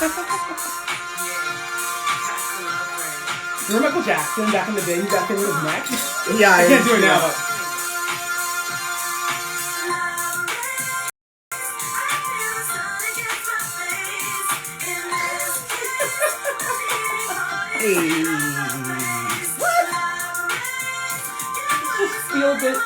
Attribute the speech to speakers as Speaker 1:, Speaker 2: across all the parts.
Speaker 1: Remember Michael Jackson back in the day? He got that thing with his neck.
Speaker 2: Yeah,
Speaker 1: I can't do it now.
Speaker 2: Hey.
Speaker 1: What? Just feel good.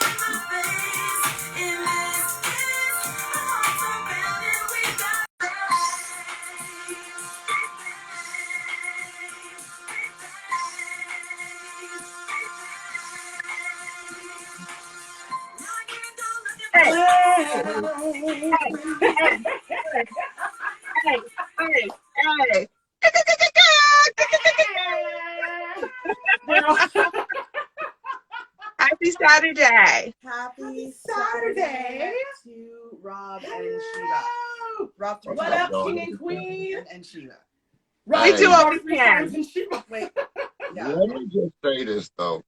Speaker 2: Hey. Happy Saturday.
Speaker 3: Happy Saturday to Rob and Shiva. Rob,
Speaker 1: What up, King and Queen?
Speaker 3: And Shiva.
Speaker 2: We do what we can.
Speaker 3: Wait. Yeah.
Speaker 4: Let me just say this though.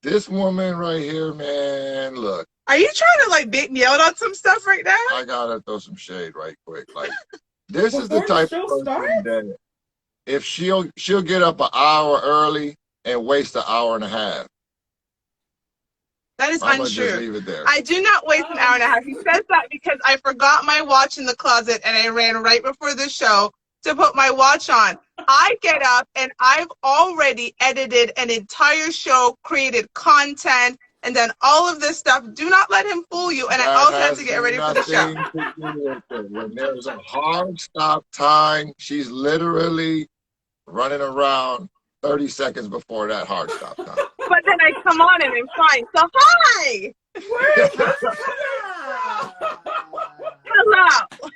Speaker 4: This woman right here, man, look.
Speaker 2: Are you trying to like bait me out on some stuff right now?
Speaker 4: I gotta throw some shade right quick. Like, this is the type of person that if she'll get up an hour early and waste an hour and a half.
Speaker 2: That is
Speaker 4: I'm
Speaker 2: untrue.
Speaker 4: gonna just leave it there.
Speaker 2: I do not waste an hour and a half. He says that because I forgot my watch in the closet and I ran right before the show to put my watch on. I get up and I've already edited an entire show, created content, and done all of this stuff. Do not let him fool you. And I also have to get ready for the show.
Speaker 4: When there's a hard stop time, she's literally running around 30 seconds before that hard stop time.
Speaker 2: But then I come on and I'm fine. So hi.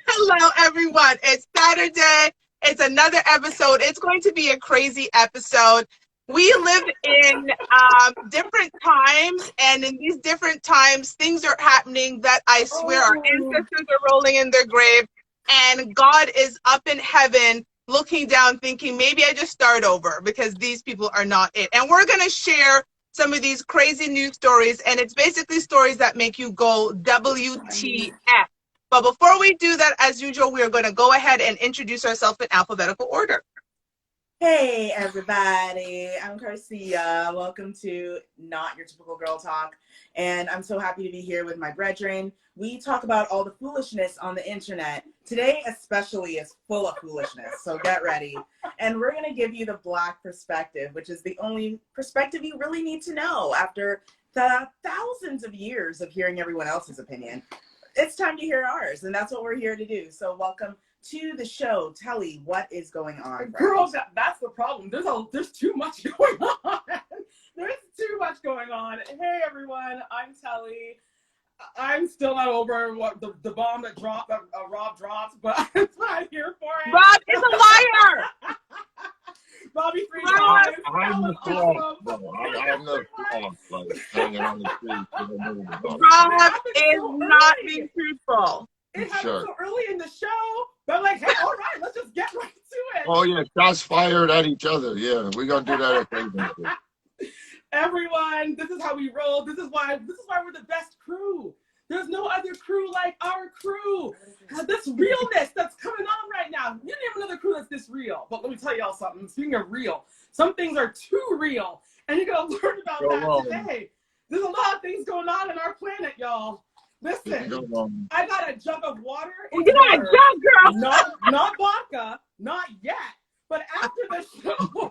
Speaker 2: Hello everyone. It's Saturday. It's another episode. It's going to be a crazy episode. We live in different times, and in these different times, things are happening that I swear our ancestors are rolling in their grave, and God is up in heaven looking down thinking, maybe I just start over because these people are not it. And we're going to share some of these crazy news stories, and it's basically stories that make you go WTF. But before we do that, as usual, we are going to go ahead and introduce ourselves in alphabetical order.
Speaker 3: Hey everybody, I'm Garcia. Welcome to Not Your Typical Girl Talk. And I'm so happy to be here with my brethren. We talk about all the foolishness on the internet. Today especially is full of foolishness, so get ready. And we're going to give you the Black perspective, which is the only perspective you really need to know after the thousands of years of hearing everyone else's opinion. It's time to hear ours, and that's what we're here to do. So welcome to the show. Telly, what is going on?
Speaker 1: Girls, that's the problem. There's too much going on. There's too much going on. Hey everyone, I'm Telly. I'm still not over what the bomb that dropped, Rob dropped, but I'm not here for it.
Speaker 2: Rob is a liar.
Speaker 1: Bobby 3 times.
Speaker 4: I'm the clock. I'm the clock. Like hanging on the street.
Speaker 2: Rob is not being truthful.
Speaker 1: It happened so early in the show. But I'm like, hey, all right, let's just get right to it.
Speaker 4: Oh yeah, shots fired at each other. Yeah, we're gonna do that occasionally.
Speaker 1: Everyone, this is how we roll. This is why we're the best crew. There's no other crew like our crew. This realness that's coming on right now. You name another crew that's this real. But let me tell y'all something. Speaking of real, some things are too real. And you're gonna learn about that today. There's a lot of things going on in our planet, y'all. Listen, I got a jug of water.
Speaker 2: You got a jug, girl.
Speaker 1: Not vodka, not yet. But after the show,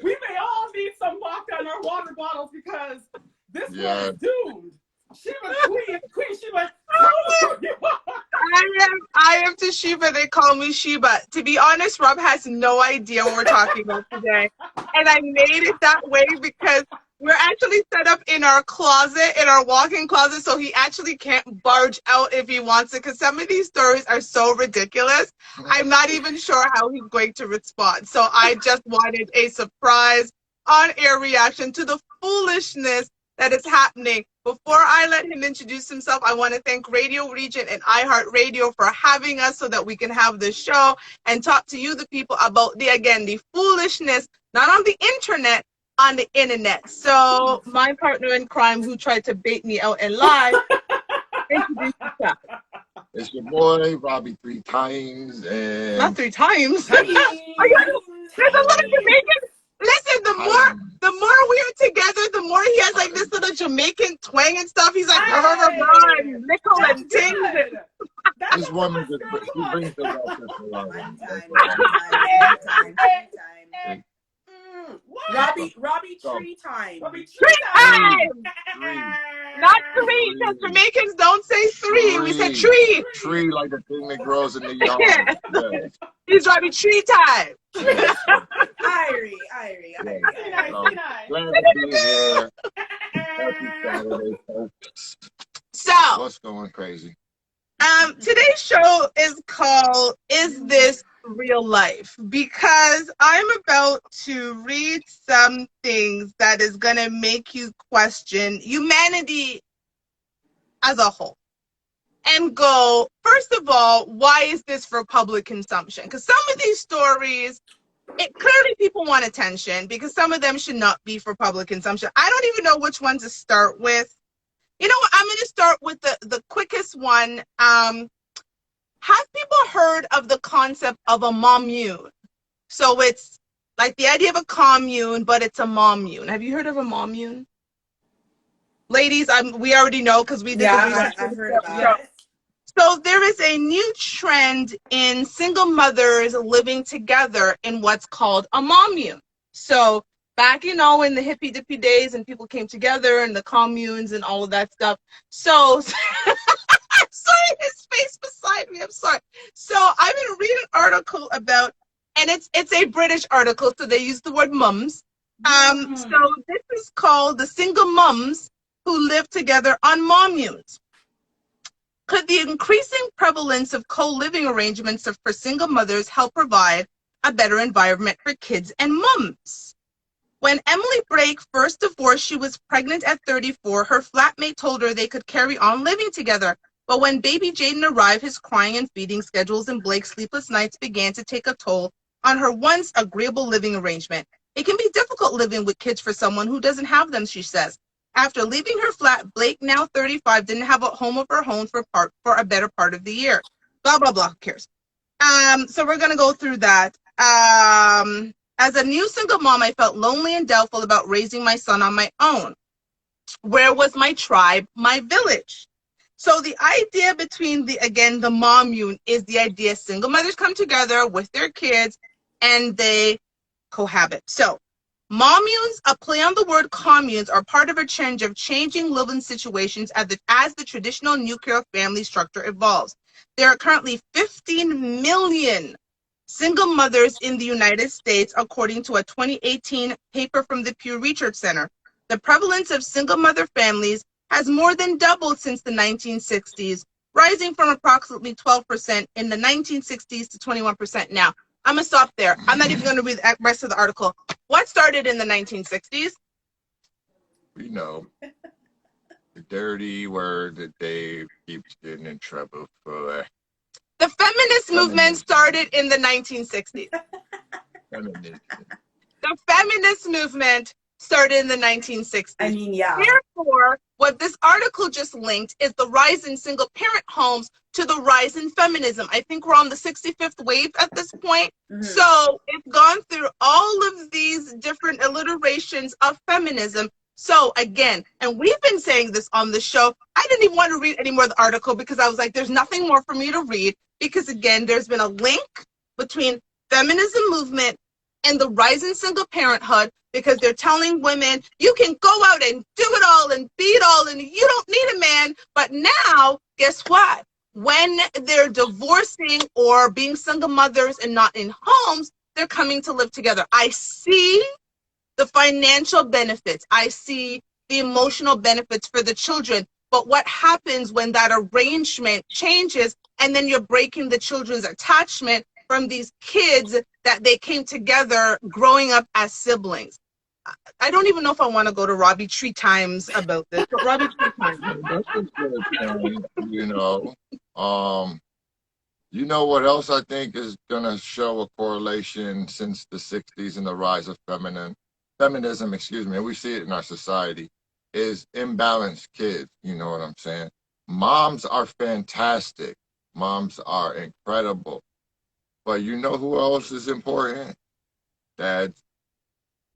Speaker 1: we may all need some vodka in our water bottles because this one is doomed. Shiva, Queen Shiva.
Speaker 2: I am to Shiva. They call me Shiva. To be honest, Rob has no idea what we're talking about today. And I made it that way because we're actually set up in our closet, in our walk-in closet, so he actually can't barge out if he wants it, because some of these stories are so ridiculous. I'm not even sure how he's going to respond. So I just wanted a surprise on-air reaction to the foolishness that is happening. Before I let him introduce himself, I want to thank Radio Regent and iHeartRadio for having us so that we can have this show and talk to you, the people, about the foolishness, not on the internet, on the internet. So my partner in crime who tried to bait me out and lie, introduce yourself.
Speaker 4: It's your boy, Robbie 3 times. And
Speaker 2: Not 3 times.
Speaker 3: Times.
Speaker 2: There's a lot of Jamaican. Listen, the more we are together, the more he has like this little Jamaican twang and stuff. He's like,
Speaker 1: Hey,
Speaker 2: nickel
Speaker 1: that's
Speaker 2: and ting.
Speaker 1: good. That's
Speaker 4: this
Speaker 1: what
Speaker 4: woman,
Speaker 1: Christmas girls
Speaker 4: she
Speaker 1: want.
Speaker 4: brings the love to the love.
Speaker 3: One
Speaker 4: That's
Speaker 3: time,
Speaker 4: what
Speaker 3: one time, one time.
Speaker 1: What?
Speaker 3: Robbie tree time.
Speaker 1: Robbie,
Speaker 2: Three times!
Speaker 4: Three.
Speaker 2: Not 3, because Jamaicans don't say 3. We said tree.
Speaker 4: Tree like the thing that grows in the yard. Yes.
Speaker 2: He's Robbie 3 times.
Speaker 3: Irie.
Speaker 4: Glad to be here. Happy Saturday, folks.
Speaker 2: So,
Speaker 4: What's going crazy?
Speaker 2: today's show is called Is This Real Life? Because I'm about to read some things that is going to make you question humanity as a whole. And go, first of all, why is this for public consumption? Because some of these stories, clearly people want attention because some of them should not be for public consumption. I don't even know which one to start with. You know what? I'm going to start with the quickest one. Have people heard of the concept of a mommune? So it's like the idea of a commune, but it's a mommune. Have you heard of a mommune? Ladies, we already know because we did the research.
Speaker 3: I've heard about it.
Speaker 2: So there is a new trend in single mothers living together in what's called a mommune. So back, in the hippy dippy days and people came together and the communes and all of that stuff. So, I'm sorry, his face beside me. I'm sorry. So I'm going to read an article about, and it's a British article, so they use the word mums. So this is called The Single Mums Who Live Together on Mommunes. Could the increasing prevalence of co-living arrangements for single mothers help provide a better environment for kids and mums? When Emily Blake first divorced, she was pregnant at 34. Her flatmate told her they could carry on living together. But when baby Jaden arrived, his crying and feeding schedules and Blake's sleepless nights began to take a toll on her once agreeable living arrangement. It can be difficult living with kids for someone who doesn't have them, she says. After leaving her flat, Blake, now 35, didn't have a home of her own for a better part of the year. Blah, blah, blah. Who cares? So we're going to go through that. As a new single mom, I felt lonely and doubtful about raising my son on my own. Where was my tribe, my village? So the idea between the mommune is the idea single mothers come together with their kids and they cohabit. So mommunes, a play on the word communes, are part of a trend of changing living situations as the traditional nuclear family structure evolves. There are currently 15 million single mothers in the United States, according to a 2018 paper from the Pew Research Center. The prevalence of single mother families has more than doubled since the 1960s, rising from approximately 12% in the 1960s to 21% now. I'm going to stop there. I'm not even going to read the rest of the article. What started in the 1960s?
Speaker 4: We know the dirty word that Dave keeps getting in trouble for.
Speaker 2: The feminist movement started in the 1960s. The feminist movement started in the 1960s.
Speaker 3: I mean, yeah.
Speaker 2: Therefore, what this article just linked is the rise in single parent homes to the rise in feminism. I think we're on the 65th wave at this point.
Speaker 3: Mm-hmm.
Speaker 2: So it's gone through all of these different alliterations of feminism. So again, and we've been saying this on the show, I didn't even want to read any more of the article because I was like, there's nothing more for me to read because again, there's been a link between feminism movement and the rise in single parenthood because they're telling women, you can go out and do it all and be it all and you don't need a man. But now, guess what? When they're divorcing or being single mothers and not in homes, they're coming to live together. I see the financial benefits. I see the emotional benefits for the children. But what happens when that arrangement changes and then you're breaking the children's attachment from these kids that they came together growing up as siblings? I don't even know if I want to go to Robbie 3 times about this, but Robbie 3 times.
Speaker 4: That's a good point, You know what else I think is going to show a correlation since the 60s and the rise of feminism, and we see it in our society, is imbalanced kids. You know what I'm saying? Moms are fantastic. Moms are incredible. But you know who else is important? Dads.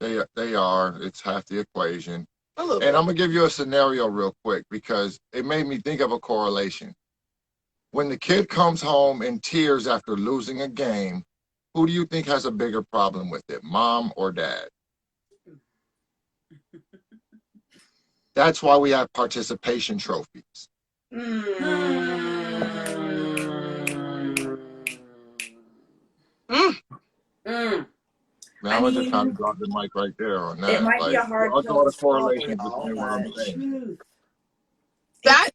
Speaker 4: They are. It's half the equation. And I'm gonna give you a scenario real quick because it made me think of a correlation. When the kid comes home in tears after losing a game, who do you think has a bigger problem with it, mom or dad? That's why we have participation trophies. Man, I'm gonna just kind of drop the mic right there on that.
Speaker 3: It might be a hard pill to swallow,
Speaker 4: between what I'm saying.
Speaker 2: That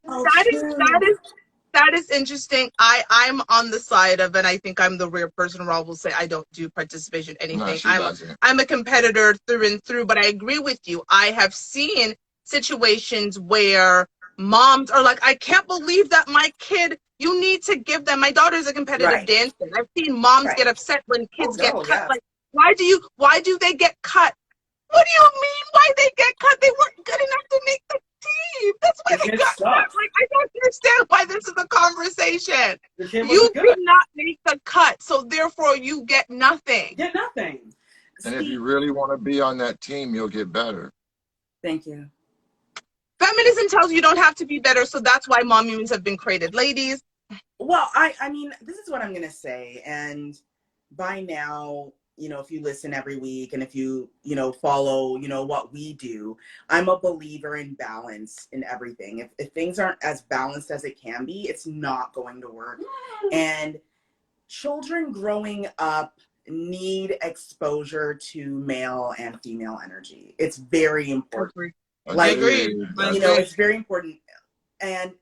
Speaker 2: is interesting. I'm on the side of, and I think I'm the rare person Rob will say I don't do participation anything.
Speaker 4: No,
Speaker 2: I'm a competitor through and through, but I agree with you. I have seen situations where moms are like, I can't believe that my kid, you need to give them, my daughter's a competitive dancer. I've seen moms get upset when kids get cut.
Speaker 3: Yeah.
Speaker 2: Like, why do they get cut? What do you mean why they get cut? They weren't good enough to make the team. That's why they got cut. Like, I don't understand why this is a conversation. You did not make the cut, so therefore you get nothing.
Speaker 1: Get nothing.
Speaker 4: And if you really want to be on that team, you'll get better.
Speaker 3: Thank you.
Speaker 2: Feminism tells you don't have to be better, so that's why Mumunes have been created. Ladies.
Speaker 3: Well, I mean, this is what I'm going to say. And by now, you know, if you listen every week and if you, you know, follow, you know, what we do, I'm a believer in balance in everything. If things aren't as balanced as it can be, it's not going to work. And children growing up need exposure to male and female energy. It's very important.
Speaker 2: I agree.
Speaker 3: You know, it's very important. And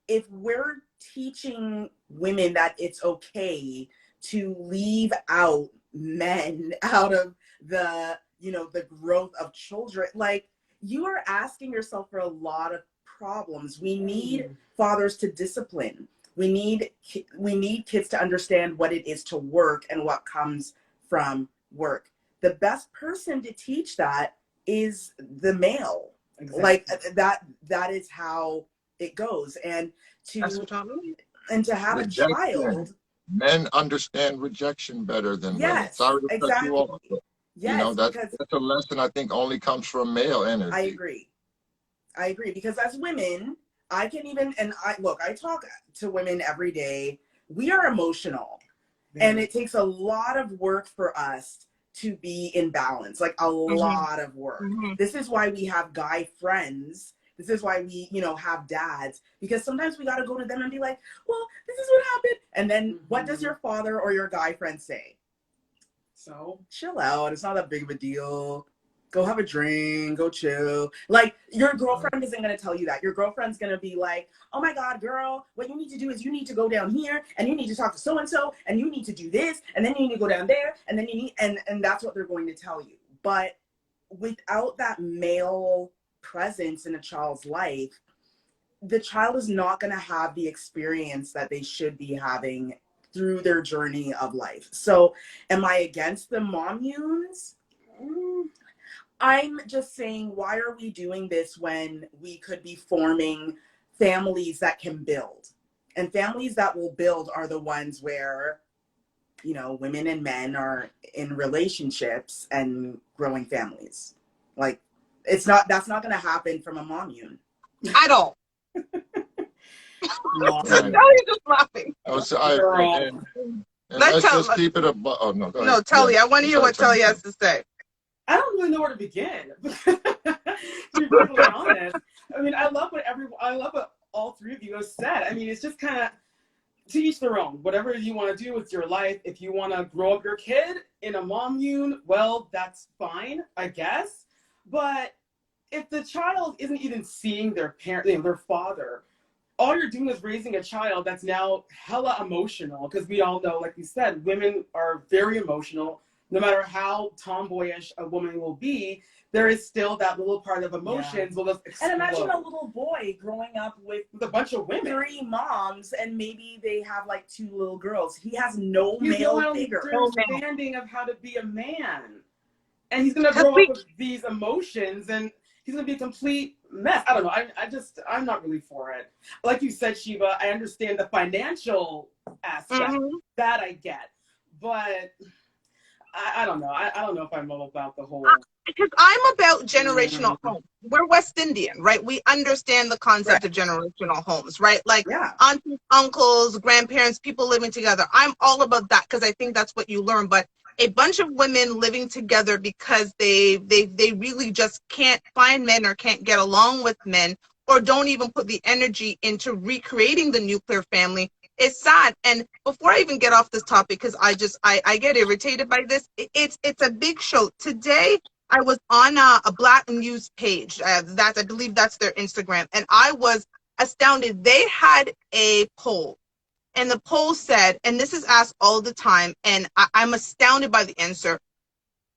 Speaker 3: if we're teaching women that it's okay to leave out men out of the, you know, the growth of children, like, you are asking yourself for a lot of problems. We need fathers to discipline. We need kids to understand what it is to work and what comes from work. The best person to teach that is the male. Exactly. Like that is how it goes. And to have a child.
Speaker 4: Men understand rejection better than women. Sorry to cut you off.
Speaker 3: Yes,
Speaker 4: you know, that's a lesson I think only comes from male energy.
Speaker 3: I agree because as women, I can even, and I talk to women every day. We are emotional, and it takes a lot of work for us to be in balance, like a lot of work. This is why we have guy friends. This is why we, you know, have dads, because sometimes we got to go to them and be like, well, this is what happened. And then what does your father or your guy friend say? So chill out. It's not that big of a deal. Go have a drink, go chill. Like, your girlfriend isn't going to tell you that. Your girlfriend's going to be like, oh my God, girl, what you need to do is you need to go down here and you need to talk to so-and-so and you need to do this and then you need to go down there and then you need, and that's what they're going to tell you. But without that male presence in a child's life, the child is not going to have the experience that they should be having through their journey of life. So am I against the Mumunes? I'm just saying, why are we doing this when we could be forming families that can build? And families that will build are the ones where, you know, women and men are in relationships and growing families. Like, that's not going to happen from a Mumune.
Speaker 2: At all. Now you're just laughing.
Speaker 4: Let's just keep it above. Oh, no, go ahead.
Speaker 2: No, Telly, I want to hear what Telly has to say.
Speaker 1: I don't really know where to begin. To be brutally honest, I mean, I love what all three of you have said. I mean, it's just kind of to each their own. Whatever you want to do with your life. If you want to grow up your kid in a Mumune, well, that's fine, I guess. But if the child isn't even seeing their parent, their father, all you're doing is raising a child that's now hella emotional. Because we all know, like you said, women are very emotional. No matter how tomboyish a woman will be, there is still that little part of emotions will just explode.
Speaker 3: And imagine a little boy growing up with
Speaker 1: a bunch of women, 3
Speaker 3: moms, and maybe they have like 2 little girls. He has no male figure,
Speaker 1: understanding of how to be a man, and he's gonna grow up with these emotions, and he's gonna be a complete mess. I don't know. I'm not really for it. Like you said, Shiva, I understand the financial aspect that I get, but I don't know. I don't know if I'm all about the whole.
Speaker 2: Because I'm about generational homes. We're West Indian, right? We understand the concept of generational homes, right? Like aunties, uncles, grandparents, people living together. I'm all about that because I think that's what you learn. But a bunch of women living together because they really just can't find men or can't get along with men or don't even put the energy into recreating the nuclear family is sad. And before I even get off this topic, because I get irritated by this, it's a big show. Today, I was on a Black News page. I believe that's their Instagram. And I was astounded. They had a poll. And the poll said, and this is asked all the time, and I'm astounded by the answer.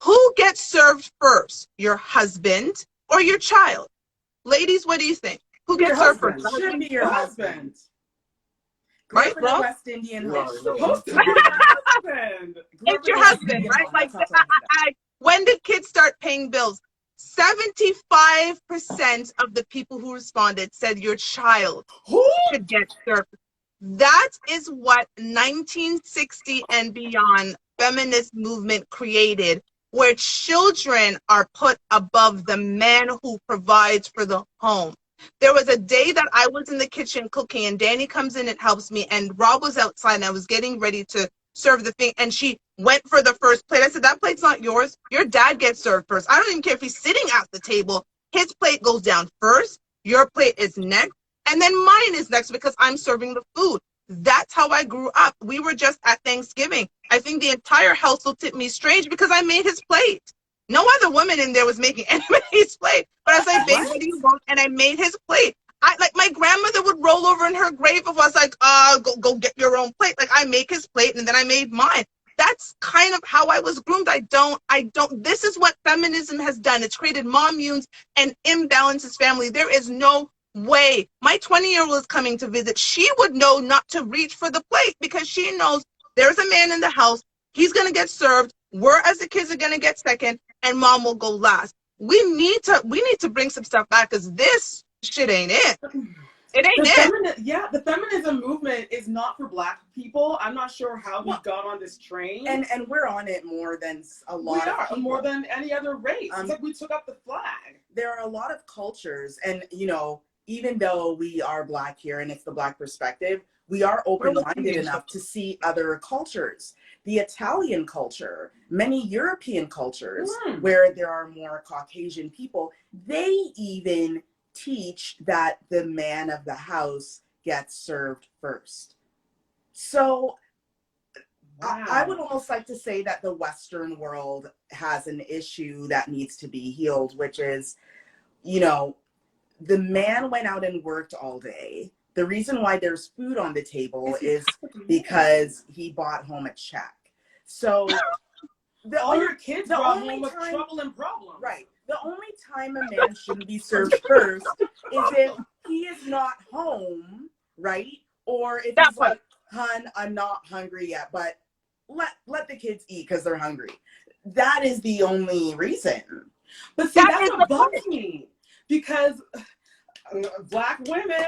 Speaker 2: Who gets served first, your husband or your child? Ladies, what do you think? Who gets served first?
Speaker 3: Should be your husband.
Speaker 2: Right, bro?
Speaker 3: West Indian
Speaker 1: Supposed to be your husband.
Speaker 2: It's your husband, right? Like, when did kids start paying bills? 75% of the people who responded said your child should get served. That is what 1960 and beyond feminist movement created, where children are put above the man who provides for the home. There was a day that I was in the kitchen cooking and Danny comes in and helps me, and Rob was outside and I was getting ready to serve the thing, and she went for the first plate. I said, that plate's not yours. Your dad gets served first. I don't even care if he's sitting at the table. His plate goes down first. Your plate is next. And then mine is next because I'm serving the food. That's how I grew up. We were just at Thanksgiving. I think the entire house looked at me strange because I made his plate. No other woman in there was making anybody's plate. But I was like, babe, what do you want? And I made his plate. My grandmother would roll over in her grave if I was like, go get your own plate. Like, I make his plate and then I made mine. That's kind of how I was groomed. This is what feminism has done. It's created mommunes and imbalances family. There is no way. My 20-year-old is coming to visit. She would know not to reach for the plate because she knows there's a man in the house. He's going to get served. We're, as the kids, are going to get second and mom will go last. We need to bring some stuff back because this shit ain't it. It ain't it.
Speaker 1: The feminism movement is not for Black people. I'm not sure how we got on this train.
Speaker 3: And we're on it more than a lot of people.
Speaker 1: More than any other race. It's like we took up the flag.
Speaker 3: There are a lot of cultures, and even though we are Black here and it's the Black perspective, we are open-minded enough to see other cultures. The Italian culture, many European cultures where there are more Caucasian people, they even teach that the man of the house gets served first. So I would almost like to say that the Western world has an issue that needs to be healed, which is, the man went out and worked all day. The reason why there's food on the table is because he bought home a check. So
Speaker 1: all your kids brought home with trouble and problems.
Speaker 3: Right. The only time a man shouldn't be served first is if he is not home, right? Or if he's like, hun, I'm not hungry yet, but let the kids eat because they're hungry. That is the only reason.
Speaker 1: But see, that's what bugs me. Because Black women,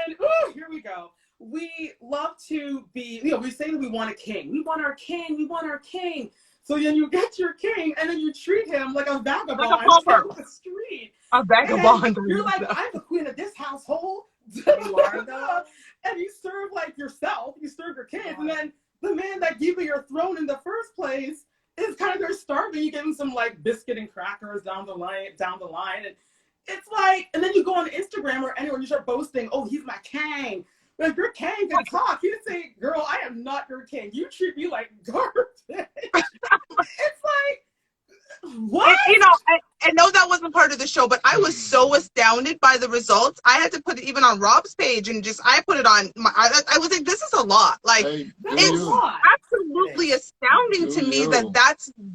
Speaker 1: here we go. We love to be, we say that we want a king. We want our king. We want our king. So then you get your king, and then you treat him like a vagabond on the street.
Speaker 2: A vagabond.
Speaker 1: You're like, I'm the queen of this household. You are, though. And you serve like yourself. You serve your kids, and then the man that gave you your throne in the first place is kind of, they're starving. You give him some like biscuit and crackers down the line, and it's like, and then you go on Instagram or anywhere and you start boasting, oh, he's my king. But if your king can talk, you say, girl, I am not your king. You treat me like garbage. It's like, what?
Speaker 2: I know that wasn't part of the show, but I was so astounded by the results. I had to put it even on Rob's page, and I put it on I was like, this is a lot. Like, it's absolutely astounding to me that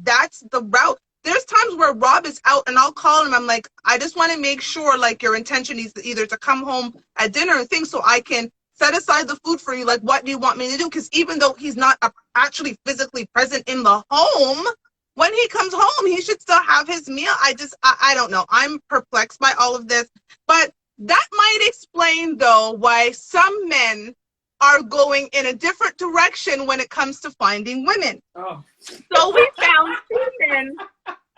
Speaker 2: that's the route. There's times where Rob is out and I'll call him. I'm like, I just want to make sure like your intention is either to come home at dinner and things so I can set aside the food for you. Like, what do you want me to do? Because even though he's not actually physically present in the home, when he comes home, he should still have his meal. I don't know. I'm perplexed by all of this. But That might explain, though, why some men are going in a different direction when it comes to finding women.
Speaker 1: Oh.
Speaker 2: So we found two men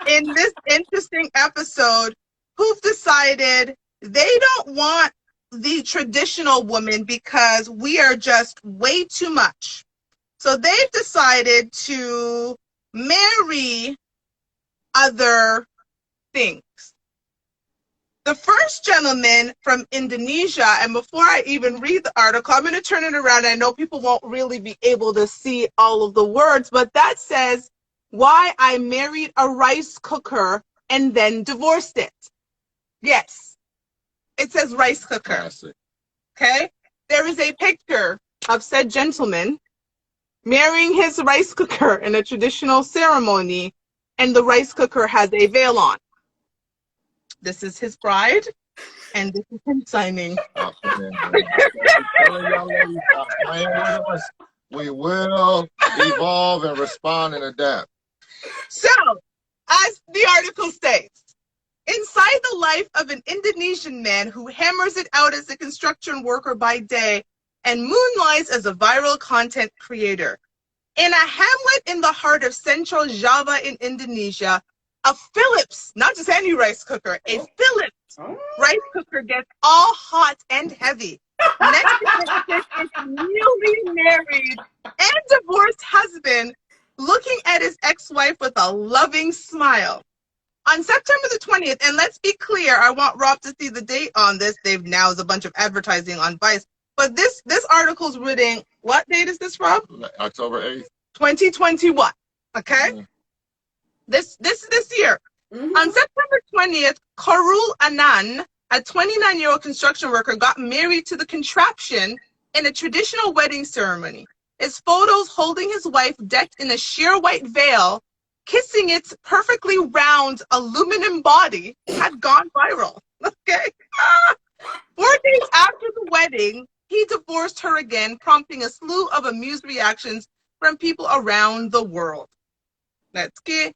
Speaker 2: in this interesting episode who've decided they don't want the traditional woman because we are just way too much. So they've decided to marry other things. The first gentleman from Indonesia, and before I even read the article, I'm going to turn it around. I know people won't really be able to see all of the words, but that says, "Why I married a rice cooker and then divorced it." Yes, it says rice cooker.
Speaker 4: Classic.
Speaker 2: Okay? There is a picture of said gentleman marrying his rice cooker in a traditional ceremony, and the rice cooker has a veil on. This is his bride, and this is him signing.
Speaker 4: We will evolve and respond and adapt.
Speaker 2: So, as the article states, inside the life of an Indonesian man who hammers it out as a construction worker by day and moonlights as a viral content creator. In a hamlet in the heart of central Java in Indonesia, a Philips, not just any rice cooker, a Philips rice cooker gets all hot and heavy. Next to his newly married and divorced husband looking at his ex-wife with a loving smile. On September the 20th, and let's be clear, I want Rob to see the date on this. They've now is a bunch of advertising on Vice. But this article's written, what date is this, Rob?
Speaker 4: October 8th.
Speaker 2: 2021. Okay? This year. On September 20th, Karul Anan, a 29-year-old construction worker, got married to the contraption in a traditional wedding ceremony. His photos holding his wife decked in a sheer white veil, kissing its perfectly round aluminum body, had gone viral. Okay? 4 days after the wedding, he divorced her again, prompting a slew of amused reactions from people around the world. Let's get.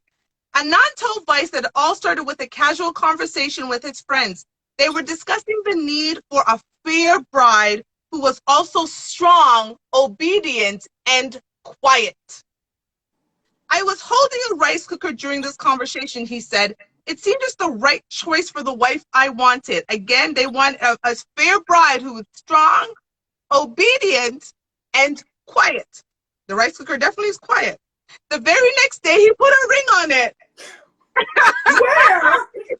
Speaker 2: Anan told Vice that it all started with a casual conversation with his friends. They were discussing the need for a fair bride who was also strong, obedient, and quiet. I was holding a rice cooker during this conversation, he said. It seemed just the right choice for the wife I wanted. Again, they want a fair bride who was strong, obedient, and quiet. The rice cooker definitely is quiet. The very next day, he put a ring on it.
Speaker 4: I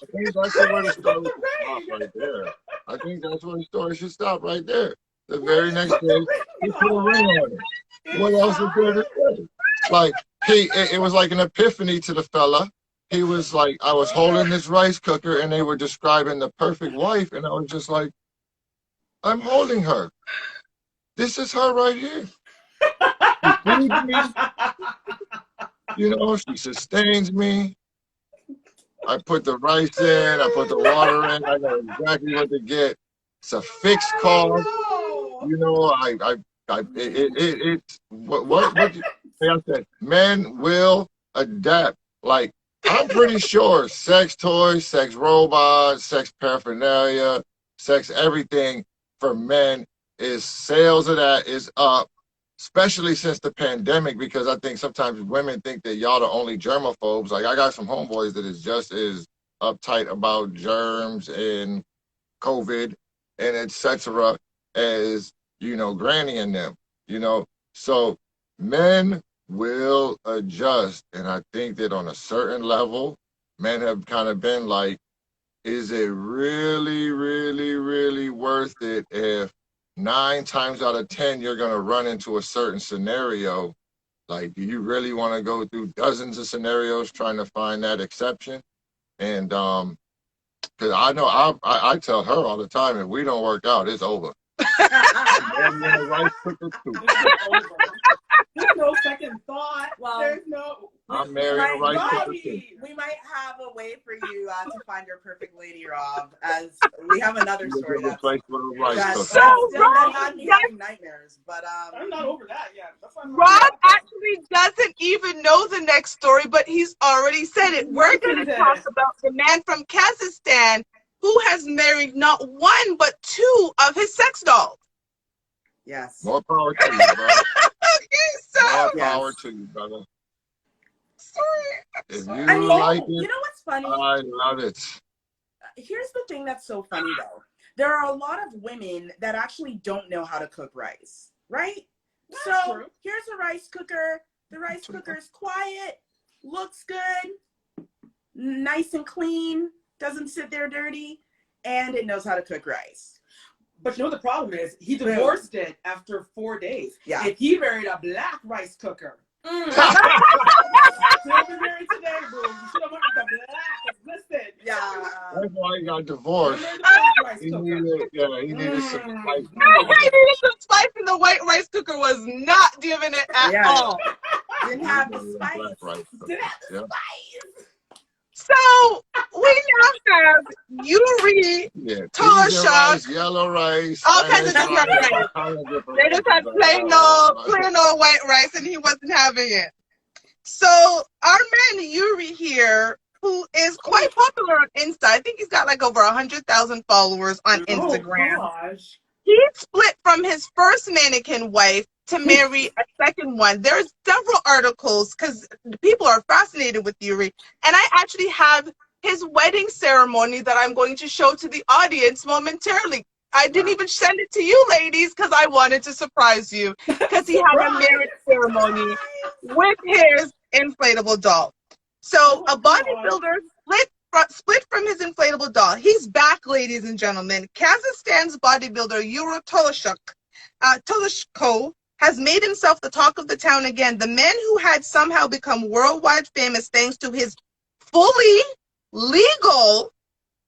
Speaker 4: think that's where the story should stop right there. I think that's where the story should stop right there. The very next day, he put a ring on it. What else is there to say? Like, it was like an epiphany to the fella. He was like, I was holding this rice cooker and they were describing the perfect wife. And I was just like, I'm holding her. This is her right here. She feeds me. You know, she sustains me. I put the rice in, I put the water in, I know exactly what to get. It's a fixed cost. You know, what I said, men will adapt. Like, I'm pretty sure sex toys, sex robots, sex paraphernalia, sex everything for men is sales of that is up, especially since the pandemic, because I think sometimes women think that y'all the only germaphobes. Like, I got some homeboys that is just as uptight about germs and COVID and etc. as, you know, Granny and them, you know. So men will adjust. And I think that on a certain level, men have kind of been like, is it really, really, really worth it if 9 times out of 10 you're going to run into a certain scenario? Like, do you really want to go through dozens of scenarios trying to find that exception? And because I know I tell her all the time, if we don't work out, it's over.
Speaker 1: There's no second thought.
Speaker 3: Well,
Speaker 1: there's no.
Speaker 4: I'm married a rice cooker too.
Speaker 3: We might have a way for you to find your perfect lady, Rob, as we have another story that's still not me having nightmares, but
Speaker 1: I'm not over that yet.
Speaker 2: Rob actually doesn't even know the next story, but he's already said it. We're going to talk about the man from Kazakhstan who has married not one but two of his sex dolls.
Speaker 3: Yes.
Speaker 4: More power to you, bro.
Speaker 2: Okay, so
Speaker 4: More power to you, brother. If you
Speaker 3: I mean,
Speaker 4: like
Speaker 3: you
Speaker 4: it,
Speaker 3: know what's funny?
Speaker 4: I love it.
Speaker 3: Here's the thing that's so funny though. There are a lot of women that actually don't know how to cook rice, right?
Speaker 1: That's
Speaker 3: so
Speaker 1: true.
Speaker 3: here's a rice cooker. The rice cooker is quiet, looks good, nice and clean, doesn't sit there dirty, and it knows how to cook rice.
Speaker 1: But you know what the problem is? He divorced it after 4 days.
Speaker 3: Yeah.
Speaker 1: If he married a black rice cooker. Still be married today, boo. You should have married the black. Listen.
Speaker 3: Yeah.
Speaker 4: That's why he got divorced. He needed some spice.
Speaker 2: he needed some spice, and the white rice cooker was not giving it at all.
Speaker 3: Didn't have the spice.
Speaker 4: Black rice cooker.
Speaker 3: Didn't have the
Speaker 4: Yeah.
Speaker 3: spice.
Speaker 2: So we now have Yuri,
Speaker 4: Yeah,
Speaker 2: Tall
Speaker 4: Indian
Speaker 2: shot.
Speaker 4: rice, yellow rice,
Speaker 2: All kinds of
Speaker 4: Spanish
Speaker 2: different
Speaker 4: rice,
Speaker 2: rice.
Speaker 4: different
Speaker 2: They just had plain old white rice, and he wasn't having it. So our man Yuri here, who is quite popular on Insta, I think he's got like over 100,000 followers on Instagram.
Speaker 1: Oh, gosh.
Speaker 2: He split from his first mannequin wife to marry a second one. There's several articles because people are fascinated with Yuri, and I actually have his wedding ceremony that I'm going to show to the audience momentarily. I didn't even send it to you ladies because I wanted to surprise you, because he had a marriage ceremony with his inflatable doll. So a bodybuilder split from his inflatable doll. He's back, ladies and gentlemen. Kazakhstan's bodybuilder Yuri Toloshko has made himself the talk of the town again. The man who had somehow become worldwide famous thanks to his fully legal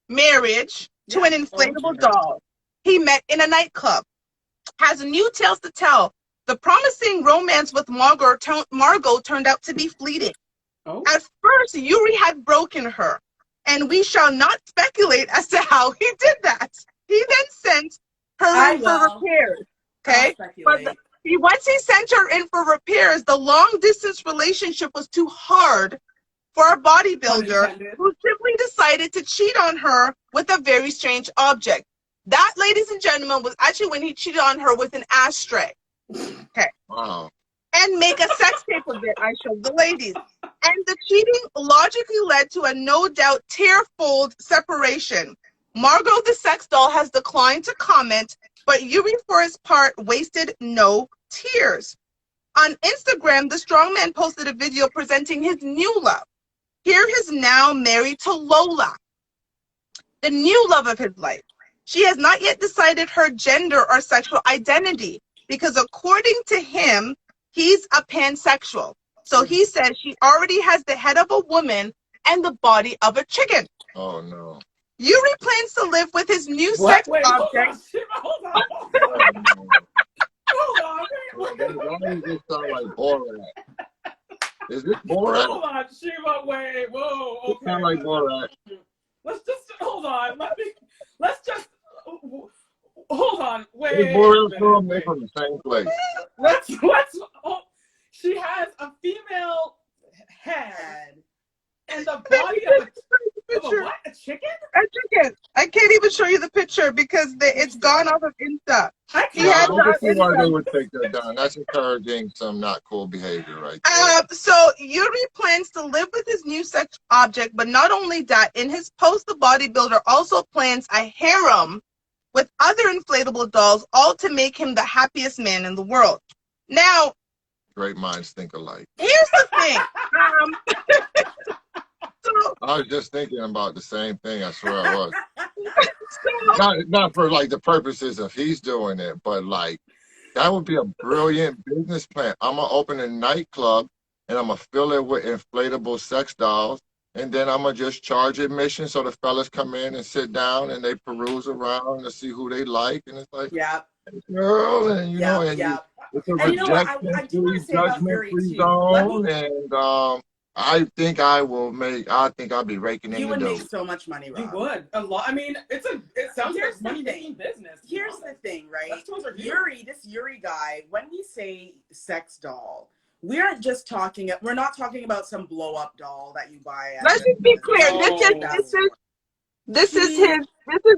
Speaker 2: marriage to an inflatable doll he met in a nightclub, has new tales to tell. The promising romance with Margot turned out to be fleeting.
Speaker 1: Oh.
Speaker 2: At first, Yuri had broken her, and we shall not speculate as to how he did that. He then sent her in for repairs. Okay? But once he sent her in for repairs, the long-distance relationship was too hard for a bodybuilder who simply decided to cheat on her with a very strange object. That, ladies and gentlemen, was actually when he cheated on her with an ashtray. Okay.
Speaker 4: Wow.
Speaker 2: And make a sex tape of it. I showed the ladies. And the cheating logically led to a no doubt tearful separation. Margot, the sex doll, has declined to comment, but Yuri, for his part, wasted no tears. On Instagram, the strongman posted a video presenting his new love. Here he's now married to Lola, the new love of his life. She has not yet decided her gender or sexual identity because, according to him, he's a pansexual. So he says she already has the head of a woman and the body of a chicken.
Speaker 4: Oh, no.
Speaker 2: Yuri plans to live with his new sex object.
Speaker 1: Hold on.
Speaker 4: Why does this sound like Borat? Is this Borat?
Speaker 1: Hold on, Shiva. Wait. Whoa. Okay.
Speaker 4: It sounds like Borat.
Speaker 1: Let's just hold on. Let's just hold on. Wait.
Speaker 4: This Borat from they from the same place.
Speaker 1: Let's. She has a female head and the body of a what? A chicken?
Speaker 2: A chicken. I can't even show you the picture because it's gone off of Insta.
Speaker 4: I can see why they would take that down. That's encouraging some not cool behavior right there.
Speaker 2: So Yuri plans to live with his new sex object, but not only that, in his post, the bodybuilder also plans a harem with other inflatable dolls, all to make him the happiest man in the world. Now,
Speaker 4: Great minds think alike.
Speaker 2: here's the thing.
Speaker 4: I was just thinking about the same thing. I swear I was. Not for like the purposes of he's doing it, but like that would be a brilliant business plan. I'm gonna open a nightclub and I'm gonna fill it with inflatable sex dolls, and then I'm gonna just charge admission so the fellas come in and sit down and they peruse around to see who they like, and it's like, girl, and you know, and it's a rejection-free, judgment-free zone, and I think I'll be raking in the dough.
Speaker 3: You would make so much money, Rob.
Speaker 1: You would. A lot. I mean, it sounds like money-making business.
Speaker 3: Here's the thing, right? This Yuri guy, when we say sex doll, we're not talking about some blow-up doll that you buy.
Speaker 2: Let's just be clear. This is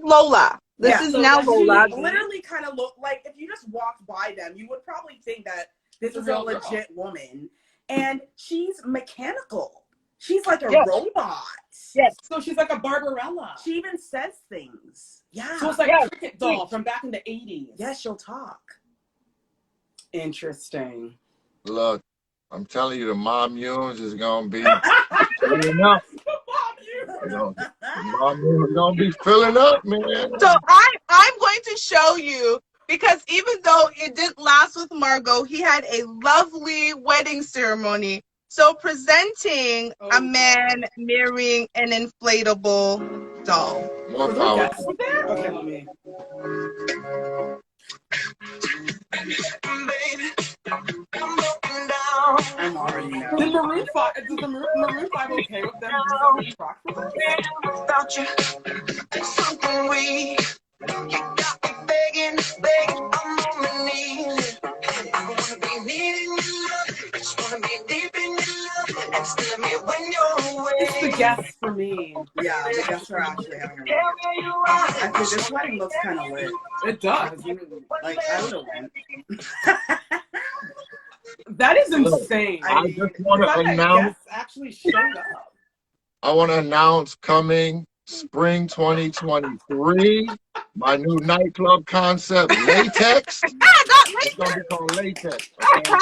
Speaker 2: Lola. This is
Speaker 1: so
Speaker 2: now
Speaker 1: that's
Speaker 2: Lola.
Speaker 1: she.
Speaker 3: Literally kind of look like, if you just walked by them, you would probably think that this is a
Speaker 1: real girl.
Speaker 3: legit woman. And she's mechanical. She's like a
Speaker 2: Yes.
Speaker 3: robot.
Speaker 2: Yes.
Speaker 1: So she's like a Barbarella.
Speaker 3: She even says things. Yeah.
Speaker 1: So it's like
Speaker 2: Yes.
Speaker 1: a cricket doll from back in the 80s.
Speaker 3: Yes, she'll talk.
Speaker 1: Interesting.
Speaker 4: Look, I'm telling you, the Mumunes is gonna be filling up. You know, the Mumunes is gonna be filling up, man.
Speaker 2: So I'm going to show you, because even though it didn't last with Margot, he had a lovely wedding ceremony. So presenting a man marrying an inflatable doll.
Speaker 4: More
Speaker 1: Were there
Speaker 4: power.
Speaker 1: guests there? Okay, let me.
Speaker 3: I'm already know.
Speaker 1: Did Maroon 5, is the Maroon 5 okay with them using rock for this?
Speaker 5: Without you, something weak. You got me begging, I'm on my knees. I wanna be needing your love, I just wanna be deep in your love, and still me when you're away.
Speaker 1: It's the guests for me.
Speaker 3: Yeah, the guests are actually having a really good time. I think this wedding looks kind of lit.
Speaker 1: It does.
Speaker 3: Like, I would have went.
Speaker 1: That is insane.
Speaker 4: I just want
Speaker 1: The fact
Speaker 4: to
Speaker 1: that
Speaker 4: announce.
Speaker 1: guests actually showed up.
Speaker 4: I want to announce coming spring 2023, my new nightclub concept, Latex. It's gonna be called Latex. Okay?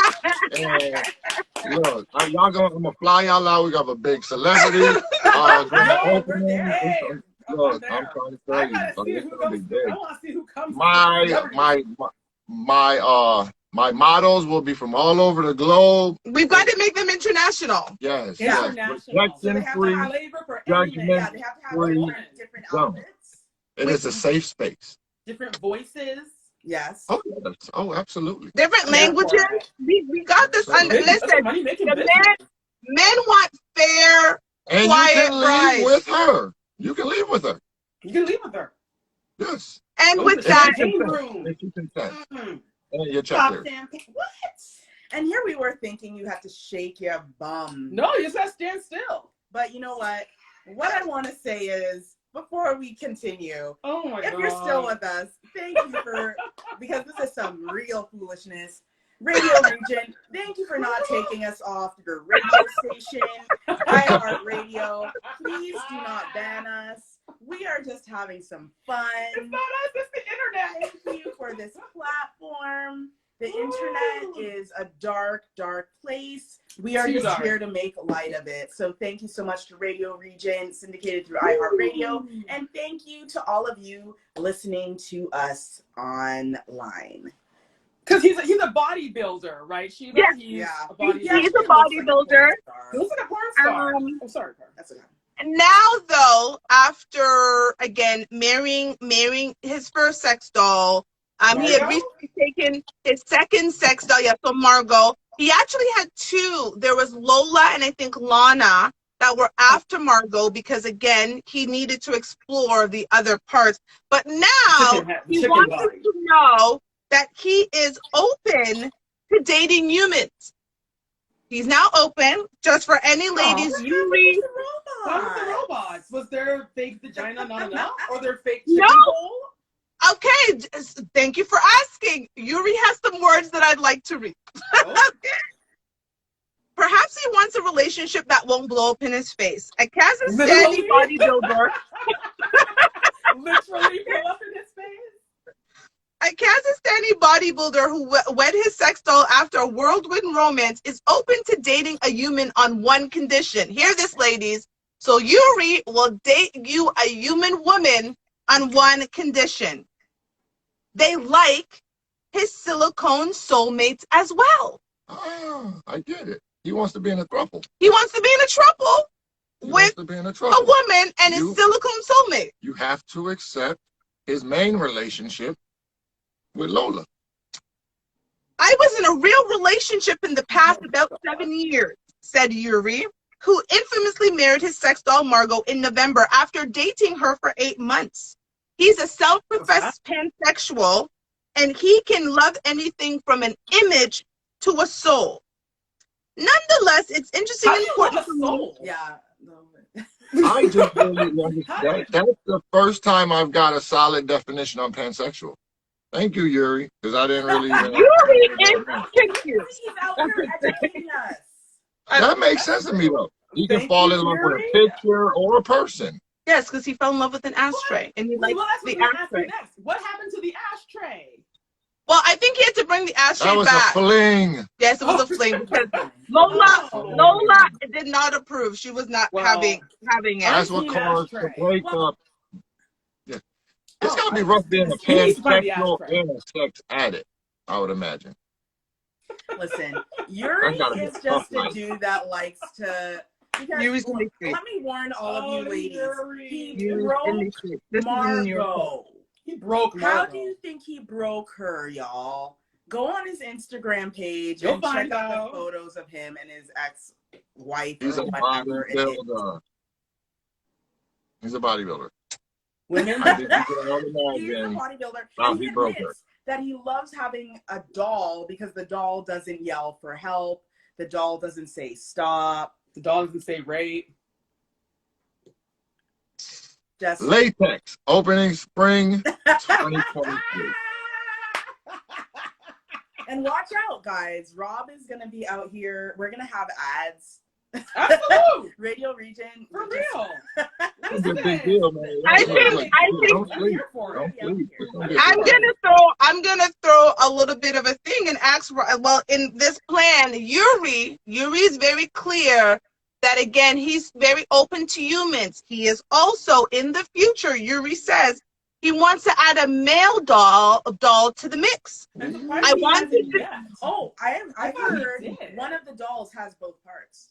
Speaker 4: And look, I'm gonna fly y'all out. We got a big celebrity. Opening.
Speaker 1: Hey,
Speaker 4: Look, I'm trying to tell
Speaker 1: I
Speaker 4: you,
Speaker 1: gotta
Speaker 4: so
Speaker 1: see
Speaker 4: it's
Speaker 1: who
Speaker 4: gonna be
Speaker 1: comes.
Speaker 4: big.
Speaker 1: I want to see who comes.
Speaker 4: My models will be from all over the globe.
Speaker 2: We've got to make them international.
Speaker 4: Yes,
Speaker 1: International.
Speaker 4: yes.
Speaker 1: So they
Speaker 4: Rejection
Speaker 1: have to
Speaker 4: free.
Speaker 1: have flavor for everything.
Speaker 3: Yeah, they have to have
Speaker 4: Free.
Speaker 3: different
Speaker 4: Go.
Speaker 3: outfits.
Speaker 4: It is a safe space.
Speaker 1: Different voices.
Speaker 3: Yes.
Speaker 4: Oh, yes. Oh, absolutely.
Speaker 2: Different
Speaker 1: Yeah,
Speaker 2: languages.
Speaker 1: for it.
Speaker 2: We got this under.
Speaker 1: That's
Speaker 2: Listen,
Speaker 1: money making
Speaker 2: the
Speaker 1: business.
Speaker 2: men want fair,
Speaker 4: And
Speaker 2: quiet
Speaker 4: you can leave
Speaker 2: brides.
Speaker 4: with her. You can leave with her.
Speaker 1: You can leave with her.
Speaker 4: Yes.
Speaker 2: And
Speaker 1: Go
Speaker 2: with
Speaker 1: to the
Speaker 2: that,
Speaker 1: champagne room.
Speaker 4: If you consent.
Speaker 1: Mm.
Speaker 4: And your check
Speaker 3: Pop
Speaker 4: there.
Speaker 3: champagne. What? And here we were thinking you have to shake your bum.
Speaker 1: No, you just gotta stand still.
Speaker 3: But you know what? What I want to say is, before we continue,
Speaker 1: Oh my god.
Speaker 3: if you're still with us, thank you for, because this is some real foolishness. Radio Region, thank you for not taking us off your radio station, iHeartRadio. Please do not ban us. We are just having some fun.
Speaker 1: It's not us, it's the internet.
Speaker 3: Thank you for this platform. The internet is a dark, dark place. We are
Speaker 1: Too
Speaker 3: just
Speaker 1: dark.
Speaker 3: here to make light of it. So thank you so much to Radio Region, syndicated through iHeartRadio. And thank you to all of you listening to us online.
Speaker 1: Because he's a bodybuilder, right, Sheila?
Speaker 2: Yes.
Speaker 1: He's
Speaker 3: Yeah.
Speaker 1: a bodybuilder.
Speaker 2: He's a
Speaker 3: He looks like
Speaker 2: bodybuilder.
Speaker 3: porn star.
Speaker 1: He looks like a porn star. Oh, sorry.
Speaker 3: That's okay.
Speaker 2: Now, though, after again marrying his first sex doll, he had
Speaker 1: Margot?
Speaker 2: recently taken his second sex doll. Yeah, so Margot. He actually had two. There was Lola and I think Lana that were after Margot because again he needed to explore the other parts. But now he wants us to know that he is open to dating humans. He's now open just for any ladies.
Speaker 1: What was the robots? Was their fake vagina not enough? Or their fake chicken
Speaker 2: No.
Speaker 1: hole?
Speaker 2: Okay, thank you for asking. Yuri has some words that I'd like to read.
Speaker 1: Oh.
Speaker 2: Perhaps he wants a relationship that won't blow up in his face. A Kazakhstani
Speaker 1: Literally?
Speaker 2: bodybuilder.
Speaker 1: Literally blow up in his face?
Speaker 2: A Kazakhstani bodybuilder who wed his sex doll after a whirlwind romance is open to dating a human on one condition. Hear this, ladies. So Yuri will date you, a human woman, on one condition. They like his silicone soulmates as well.
Speaker 4: Ah, I get it. He wants to be in a throuple.
Speaker 2: He wants to be in a trouble
Speaker 4: He
Speaker 2: with
Speaker 4: wants to be in a
Speaker 2: a
Speaker 4: throuple.
Speaker 2: woman and his silicone soulmate.
Speaker 4: You have to accept his main relationship with Lola.
Speaker 2: I was in a real relationship in the past about 7 years, said Yuri, who infamously married his sex doll Margot in November after dating her for 8 months. He's a self-professed pansexual, and he can love anything from an image to a soul. Nonetheless, it's interesting
Speaker 1: How
Speaker 2: and
Speaker 1: do you love
Speaker 2: important
Speaker 1: a
Speaker 2: to me.
Speaker 1: soul?
Speaker 3: Yeah.
Speaker 4: I just really understand. That's the first time I've got a solid definition on pansexual. Thank you, Yuri, because I didn't really even.
Speaker 2: Yuri is confused.
Speaker 3: He's out here educating us.
Speaker 4: That makes sense to me, though. You can
Speaker 1: Thank
Speaker 4: fall
Speaker 1: you,
Speaker 4: in love with a
Speaker 1: Yuri.
Speaker 4: picture or a person.
Speaker 2: Yes, because he fell in love with an ashtray, and he liked
Speaker 1: Well, that's what
Speaker 2: the
Speaker 1: we're gonna ask you
Speaker 2: ashtray.
Speaker 1: next. What happened to the ashtray?
Speaker 2: Well, I think he had to bring the ashtray
Speaker 4: That was
Speaker 2: back.
Speaker 4: a fling.
Speaker 2: Yes, it was a fling because Lola did not approve. She was not
Speaker 1: Well,
Speaker 2: having it.
Speaker 4: That's what
Speaker 1: Team
Speaker 4: caused the
Speaker 1: ashtray.
Speaker 4: breakup. Yeah. It's
Speaker 1: Oh,
Speaker 4: got to be rough being a
Speaker 1: he needs to find the
Speaker 4: pansexual
Speaker 1: ashtray.
Speaker 4: and a sex addict, I would imagine.
Speaker 3: Listen, Yuri
Speaker 4: That's gotta be
Speaker 3: is
Speaker 4: a
Speaker 3: just
Speaker 4: tough
Speaker 3: a
Speaker 4: life.
Speaker 3: dude that likes to. Because,
Speaker 2: Yuri's in the street.
Speaker 3: let me warn all of you ladies.
Speaker 1: Yuri.
Speaker 3: He
Speaker 2: Yuri's
Speaker 3: broke
Speaker 2: in the street. This is in New York.
Speaker 3: Margot.
Speaker 1: He broke
Speaker 3: How
Speaker 1: Margot.
Speaker 3: do you think he broke her, y'all? Go on his Instagram page
Speaker 1: You'll
Speaker 3: and check
Speaker 1: find
Speaker 3: out the
Speaker 1: out.
Speaker 3: photos of him and his ex-wife
Speaker 4: He's
Speaker 3: or
Speaker 4: a
Speaker 3: whatever it is.
Speaker 4: bodybuilder. He's a bodybuilder.
Speaker 3: Women,
Speaker 4: I think you can all
Speaker 3: he's a
Speaker 4: imagine
Speaker 3: bodybuilder.
Speaker 4: how
Speaker 3: And he
Speaker 4: he broke her.
Speaker 3: admits that he loves having a doll because the doll doesn't yell for help. The doll doesn't say stop.
Speaker 1: The dog doesn't say rape.
Speaker 3: Just
Speaker 4: Latex, opening spring 2023.
Speaker 3: and watch out, guys. Rob is gonna be out here. We're gonna have ads.
Speaker 1: Absolutely.
Speaker 3: Radio Region.
Speaker 1: For real.
Speaker 4: It's a big deal, man.
Speaker 2: I think-
Speaker 4: Don't
Speaker 1: I'm
Speaker 4: sleep.
Speaker 1: here for it.
Speaker 4: Don't sleep.
Speaker 2: I'm gonna throw a little bit of a thing and ask. Well, in this plan, Yuri is very clear that again he's very open to humans. He is also in the future. Yuri says he wants to add a male doll to the mix.
Speaker 1: And the
Speaker 2: I want
Speaker 1: to.
Speaker 2: to-
Speaker 1: Yes.
Speaker 3: Oh, I've
Speaker 1: thought he
Speaker 3: heard
Speaker 1: did.
Speaker 3: one of the dolls has both parts.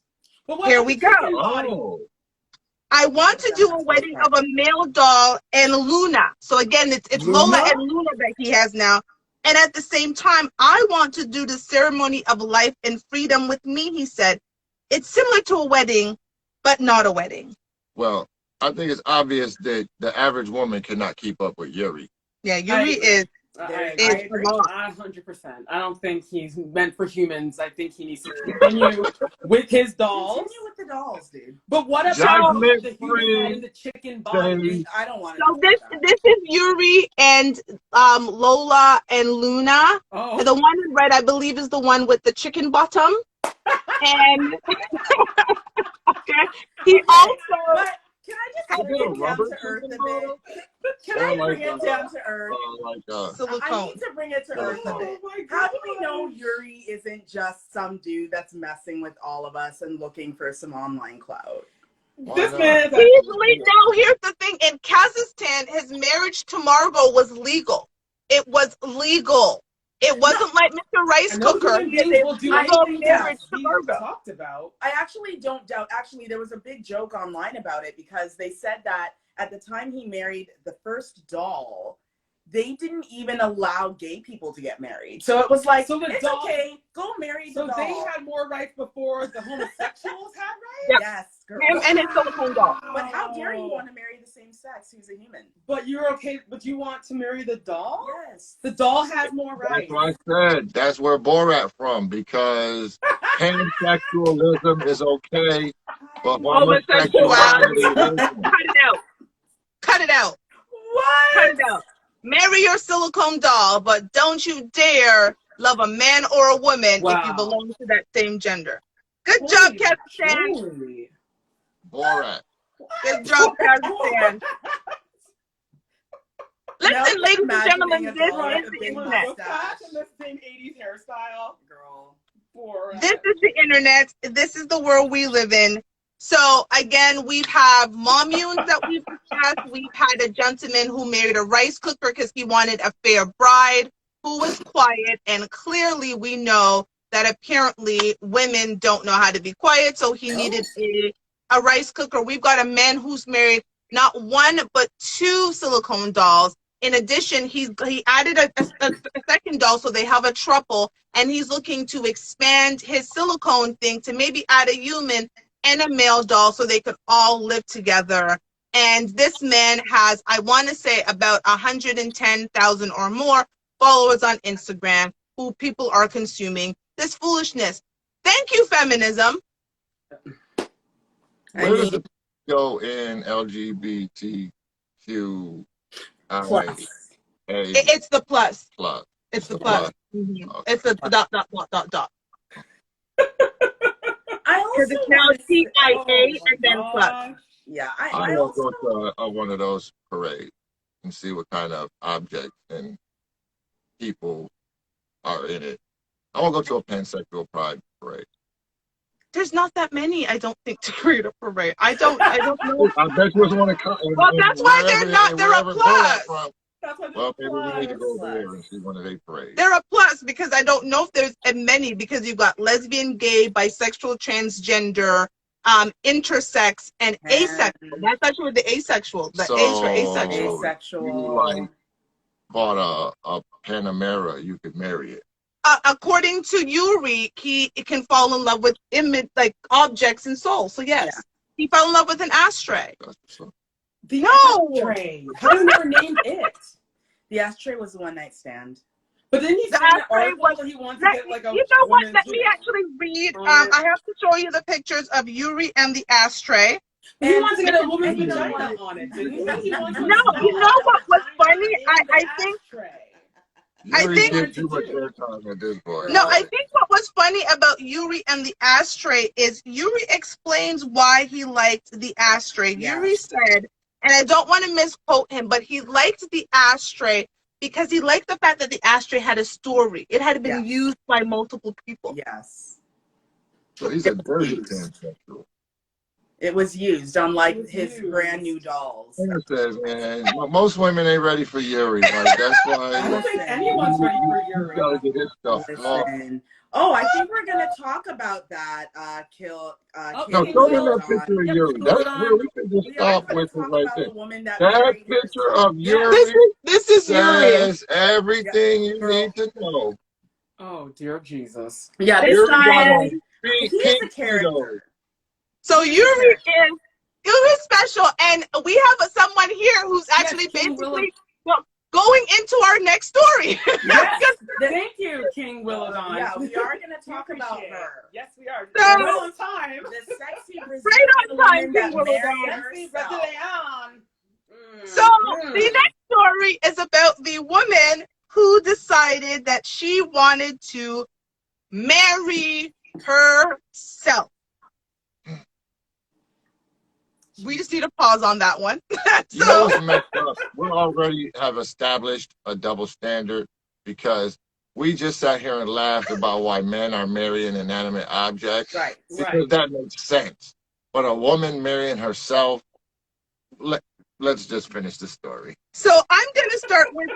Speaker 1: But what
Speaker 2: Here
Speaker 1: about
Speaker 2: we
Speaker 1: the
Speaker 2: go.
Speaker 1: chicken body?
Speaker 4: Oh,
Speaker 2: I want to do a wedding of a male doll and Luna. So again, it's Lola
Speaker 4: Luna?
Speaker 2: and Luna that he has now. And at the same time, I want to do the ceremony of life and freedom with me, he said. It's similar to a wedding, but not a wedding.
Speaker 4: well, I think it's obvious that the average woman cannot keep up with Yuri.
Speaker 2: Yeah, Yuri is.
Speaker 1: I
Speaker 2: It's
Speaker 1: agree.
Speaker 2: a lot.
Speaker 1: 100%. I don't think he's meant for humans. I think he needs to continue with his dolls.
Speaker 3: Continue with the dolls, dude.
Speaker 1: But what about
Speaker 4: Judgment
Speaker 1: the human
Speaker 4: free.
Speaker 1: head and the chicken body?
Speaker 3: I don't want to.
Speaker 2: So this is Yuri and Lola and Luna.
Speaker 1: Oh,
Speaker 2: The one in red, I believe, is the one with the chicken bottom. And okay. He also
Speaker 3: But can I just
Speaker 4: I
Speaker 3: bring
Speaker 4: did a
Speaker 3: it down
Speaker 4: rubber
Speaker 3: to earth a
Speaker 4: chicken ball.
Speaker 3: bit? Can I
Speaker 4: Or
Speaker 3: bring it down to earth? I
Speaker 2: silicone.
Speaker 3: need to bring it to earth a bit.
Speaker 1: oh my
Speaker 3: How do
Speaker 1: God.
Speaker 3: we know Yuri isn't just some dude that's messing with all of us and looking for some online clout?
Speaker 1: This man is
Speaker 2: No, here's the thing. In Kazakhstan, his marriage to Margot was legal. It was legal. It wasn't like Mr. Rice
Speaker 1: and those
Speaker 2: Cooker.
Speaker 1: human beings will do
Speaker 3: I
Speaker 1: anything
Speaker 3: think
Speaker 1: that
Speaker 2: marriage to
Speaker 1: he
Speaker 2: Margot.
Speaker 1: talked about.
Speaker 3: I actually don't doubt. Actually, there was a big joke online about it because they said that at the time he married the first doll, they didn't even allow gay people to get married. So it was like,
Speaker 1: So the
Speaker 3: it's
Speaker 1: doll-
Speaker 3: okay, go marry the
Speaker 1: So
Speaker 3: doll.
Speaker 1: they had more rights before the homosexuals had rights?
Speaker 2: Yep.
Speaker 3: Yes, girl.
Speaker 2: Him and his silicone doll.
Speaker 3: But how dare you want to marry the same sex who's a human?
Speaker 1: But you're okay, but you want to marry the doll?
Speaker 3: Yes.
Speaker 1: The doll has more
Speaker 4: That's
Speaker 1: rights.
Speaker 4: what I said. That's where Borat from, because pansexualism is okay, but homosexuality isn't.
Speaker 2: Cut it out. Cut it out.
Speaker 3: What?
Speaker 2: Cut it out. Marry your silicone doll, but don't you dare love a man or a woman if you
Speaker 1: Wow.
Speaker 2: belong to that same gender. Good job, Kazakhstan.
Speaker 1: Holy.
Speaker 4: Borat.
Speaker 2: Good job, Kazakhstan. Listen, ladies and gentlemen,
Speaker 3: imagining
Speaker 2: this
Speaker 3: a doll
Speaker 2: is
Speaker 3: with a
Speaker 2: the
Speaker 3: big
Speaker 2: internet.
Speaker 3: mustache.
Speaker 1: And the same 80s hairstyle.
Speaker 3: Girl.
Speaker 1: For
Speaker 2: This is the internet. This is the world we live in. So again, we've had Mumunes that we've discussed. We've had a gentleman who married a rice cooker because he wanted a fair bride who was quiet. And clearly we know that apparently women don't know how to be quiet. So he needed a rice cooker. We've got a man who's married not one, but two silicone dolls. In addition, he added a second doll, so they have a trouble, and he's looking to expand his silicone thing to maybe add a human and a male doll so they could all live together. And this man has, I want to say, about 110,000 or more followers on Instagram who people are consuming this foolishness. Thank you, feminism.
Speaker 3: I mean,
Speaker 4: go in LGBTQ
Speaker 3: Plus.
Speaker 2: It's the plus.
Speaker 4: plus.
Speaker 2: It's the plus.
Speaker 4: Okay.
Speaker 2: It's the dot.
Speaker 3: I
Speaker 2: Because
Speaker 3: also
Speaker 2: it's now
Speaker 3: want to say,
Speaker 2: TIA and then plus.
Speaker 3: yeah,
Speaker 4: I
Speaker 3: I
Speaker 4: want to
Speaker 3: also
Speaker 4: go to one of those parades and see what kind of objects and people are in it. I want to go to a pansexual pride parade.
Speaker 2: There's not that many, I don't think, to create a parade. I don't know.
Speaker 4: I bet you want to come.
Speaker 2: Well, that's why they're not. They're a plus.
Speaker 1: That's what
Speaker 4: Well, maybe we need to go
Speaker 3: plus.
Speaker 4: there and see one of their parades.
Speaker 2: They're a plus because I don't know if there's many, because you've got lesbian, gay, bisexual, transgender, intersex, and asexual. That's actually the asexual. The A's for asexual.
Speaker 3: Asexual.
Speaker 4: You bought a Panamera, you could marry it.
Speaker 2: According to Yuri, he can fall in love with objects and souls. So yes, he fell in love with an ashtray.
Speaker 3: The
Speaker 2: No!
Speaker 3: ashtray. How did never named it? The ashtray was the one night stand.
Speaker 1: But then he said that article he wants to get like a.
Speaker 2: You know what? Let me actually read. I have to show you the pictures of Yuri and the ashtray.
Speaker 1: He wants to get a woman's vagina on it, didn't he? He wants to
Speaker 2: No, you know what was funny? I think.
Speaker 4: Yuri did too much airtime at this point.
Speaker 2: No, I think what was funny about Yuri and the ashtray is Yuri explains why he liked the ashtray.
Speaker 3: Yeah.
Speaker 2: Yuri said, and I don't want to misquote him, but he liked the ashtray because he liked the fact that the ashtray had a story. It had been used by multiple people.
Speaker 3: Yes.
Speaker 4: So he's a dirty pansexual.
Speaker 3: It was used on his brand new dolls.
Speaker 4: Says, man, most women ain't ready for Yuri. Like, that's why.
Speaker 1: I don't think anyone's ready for Yuri.
Speaker 4: Gotta get his stuff off.
Speaker 3: Oh, I think we're gonna talk about that.
Speaker 4: No, show me that picture of Yuri. That's where we can just stop with it right there. That picture of Yuri.
Speaker 2: This is Yuri.
Speaker 4: Says everything you need to know.
Speaker 1: Oh dear Jesus.
Speaker 3: Yeah, this guy. He's a character.
Speaker 2: So Yuri is special, and we have someone here who's actually basically going into our next story.
Speaker 1: Yes. Thank you, King Willowdon.
Speaker 3: Yeah, we are going to talk about her.
Speaker 1: Yes, we are.
Speaker 2: So,
Speaker 1: right on time.
Speaker 3: The sexy
Speaker 2: right on time, King
Speaker 1: Willowdon.
Speaker 2: So the next story is about the woman who decided that she wanted to marry herself. We just need a pause on that one.
Speaker 4: You know what's messed up? We already have established a double standard because we just sat here and laughed about why men are marrying inanimate objects.
Speaker 3: Right.
Speaker 4: Because that makes sense. But a woman marrying herself, let's just finish the story.
Speaker 2: So I'm going to start with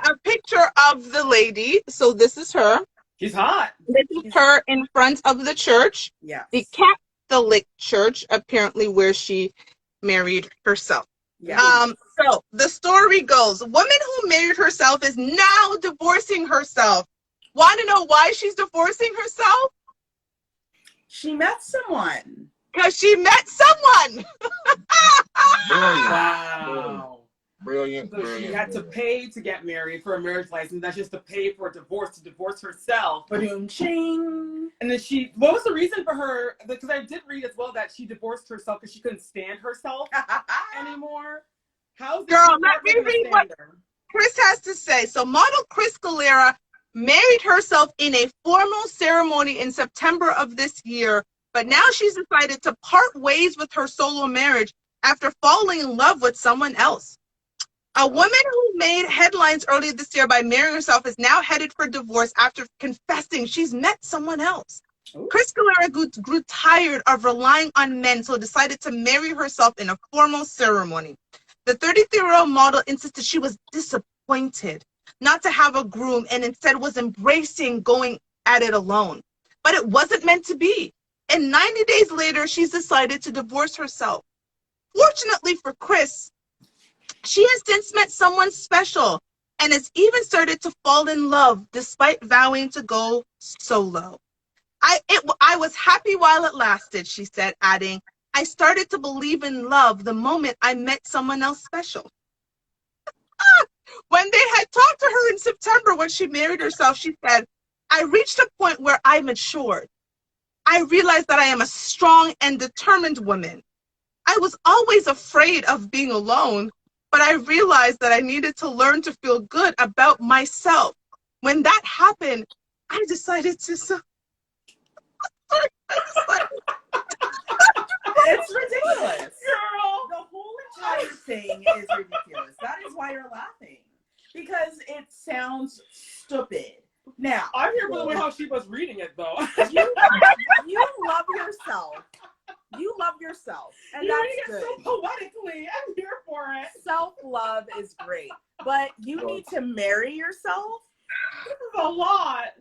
Speaker 2: a picture of the lady. So this is her.
Speaker 1: She's hot.
Speaker 2: This is her in front of the church.
Speaker 3: Yeah.
Speaker 2: The Catholic church, apparently, where she married herself.
Speaker 3: Yeah.
Speaker 2: So the story goes, a woman who married herself is now divorcing herself. Want to know why she's divorcing herself?
Speaker 3: She met someone.
Speaker 2: Because she met someone.
Speaker 4: Brilliant.
Speaker 1: Wow.
Speaker 4: Brilliant.
Speaker 1: So she had to pay to get married for a marriage license. That's just to pay for a divorce, to divorce herself.
Speaker 3: Ching.
Speaker 1: And then what was the reason for her? Because I did read as well that she divorced herself because she couldn't stand herself anymore.
Speaker 2: Girl, let me read what Chris has to say. So model Chris Galera married herself in a formal ceremony in September of this year, but now she's decided to part ways with her solo marriage after falling in love with someone else. A woman who made headlines earlier this year by marrying herself is now headed for divorce after confessing she's met someone else. Ooh. Chris Galera grew tired of relying on men, so decided to marry herself in a formal ceremony. The 33-year-old model insisted she was disappointed not to have a groom and instead was embracing going at it alone. But it wasn't meant to be. And 90 days later, she's decided to divorce herself. Fortunately for Chris, she has since met someone special and has even started to fall in love despite vowing to go solo. I was happy while it lasted, she said, adding, I started to believe in love the moment I met someone else special. When they had talked to her in September when she married herself, she said, I reached a point where I matured. I realized that I am a strong and determined woman. I was always afraid of being alone, but I realized that I needed to learn to feel good about myself. When that happened, I decided to.
Speaker 3: It's ridiculous.
Speaker 1: Girl.
Speaker 3: The whole entire thing is ridiculous. That is why you're laughing. Because it sounds stupid. Now,
Speaker 1: I'm here for the way how she was reading it, though.
Speaker 3: you love yourself. You love yourself. And
Speaker 1: You're
Speaker 3: that's
Speaker 1: reading
Speaker 3: good.
Speaker 1: it so poetically. I'm here for it.
Speaker 3: Self-love is great. But you need to marry yourself.
Speaker 1: This is a lot.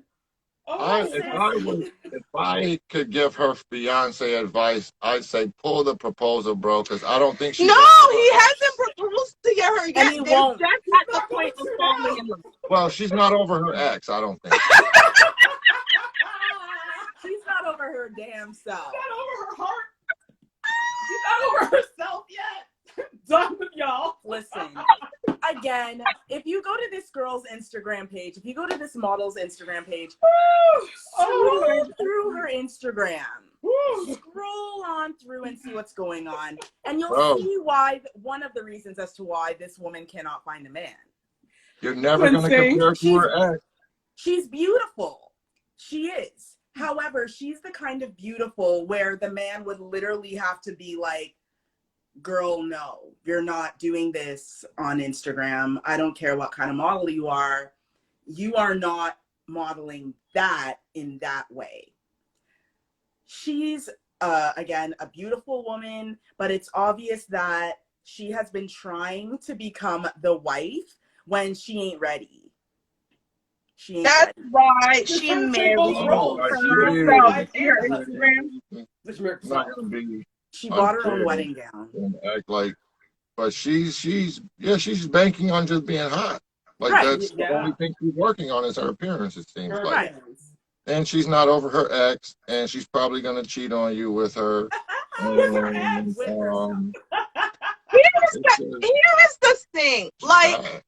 Speaker 1: Oh,
Speaker 4: If I could give her fiance advice, I'd say pull the proposal, bro, because I don't think she.
Speaker 2: No, he hasn't proposed to her yet.
Speaker 3: And he won't.
Speaker 2: Just at the point of falling in love.
Speaker 4: Well, she's not over her ex, I don't think.
Speaker 3: She's not over her damn self.
Speaker 1: She's not over her heart. She's not over herself yet. Done with y'all.
Speaker 3: Listen, again, if you go to this girl's Instagram page, if you go to this model's Instagram page, scroll through her Instagram. Scroll on through and see what's going on. And you'll see why, one of the reasons as to why this woman cannot find a man.
Speaker 4: You're never going to compare to her ex.
Speaker 3: She's beautiful. She is. However, she's the kind of beautiful where the man would literally have to be like, girl, no, you're not doing this on Instagram. I don't care what kind of model you are. You are not modeling that in that way. She's, again, a beautiful woman, but it's obvious that she has been trying to become the wife when she ain't ready. She ain't
Speaker 2: That's
Speaker 3: ready.
Speaker 2: why she married herself.
Speaker 3: She bought her own wedding gown.
Speaker 4: Act like, but she's banking on just being hot. Like that's the only thing she's working on is her appearance. It seems like.
Speaker 3: Right.
Speaker 4: And she's not over her ex, and she's probably gonna cheat on you with her.
Speaker 3: With her ex.
Speaker 2: Here is the thing. Like,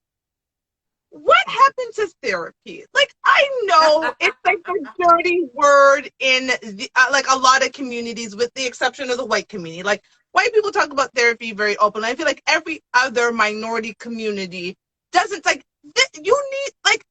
Speaker 2: what happened to therapy? Like, I know it's like a dirty word in the, like a lot of communities, with the exception of the white community. Like, white people talk about therapy very openly. I feel like every other minority community doesn't, like, you need, like,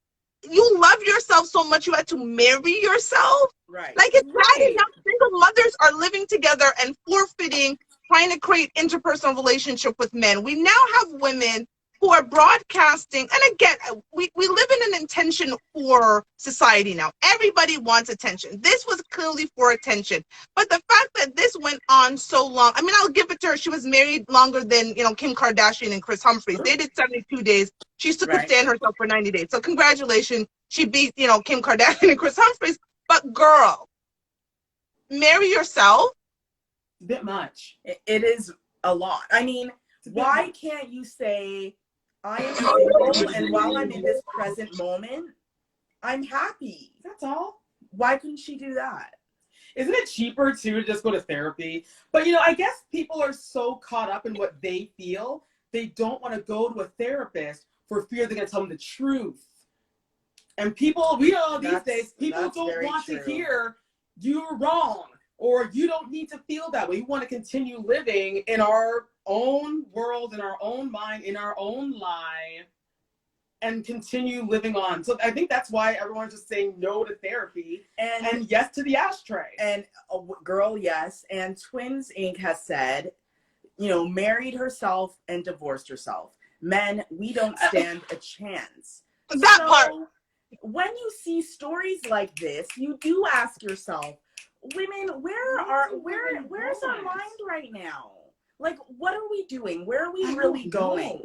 Speaker 2: you love yourself so much you had to marry yourself.
Speaker 3: Right.
Speaker 2: Like, it's not enough. Single mothers are living together and forfeiting, trying to create interpersonal relationship with men. We now have women who are broadcasting, and again, we live in an attention for society now. Everybody wants attention. This was clearly for attention. But the fact that this went on so long, I mean, I'll give it to her. She was married longer than, you know, Kim Kardashian and Chris Humphries. They did 72 days. She took a stand herself for 90 days. So congratulations. She beat, you know, Kim Kardashian and Chris Humphries. But girl, marry yourself.
Speaker 3: A bit much. It is a lot. I mean, why can't you say, I am single, and while I'm in this present moment, I'm happy.
Speaker 1: That's all.
Speaker 3: Why couldn't she do that?
Speaker 1: Isn't it cheaper, too, to just go to therapy? But, you know, I guess people are so caught up in what they feel, they don't want to go to a therapist for fear they're going to tell them the truth. And people, we know these days, people don't want to hear you're wrong, or you don't need to feel that way. We want to continue living in our own world, in our own mind, in our own lie, and continue living on. So I think that's why everyone's just saying no to therapy and yes to the ashtray.
Speaker 3: And girl, yes. And Twins Inc. has said, you know, married herself and divorced herself. Men, we don't stand a chance.
Speaker 2: That part.
Speaker 3: When you see stories like this, you do ask yourself, women, where's our mind right now? Like, what are we doing? Where are we really going?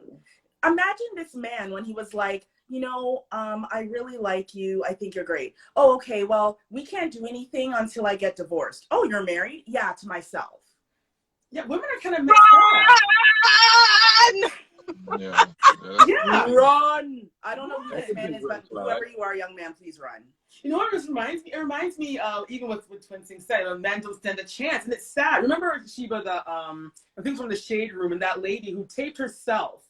Speaker 3: Imagine this man when he was like, you know, I really like you. I think you're great. Oh, okay. Well, we can't do anything until I get divorced. Oh, you're married? Yeah, to myself.
Speaker 1: Yeah, women are kind of mixed up.
Speaker 4: Yeah.
Speaker 3: Run. I don't know who this man is, but whoever you are, young man, please run.
Speaker 1: You know what it reminds me? It reminds me of, even with Twin Sing said, men don't stand a chance. And it's sad. Remember, Sheba, I think from the Shade Room, and that lady who taped herself,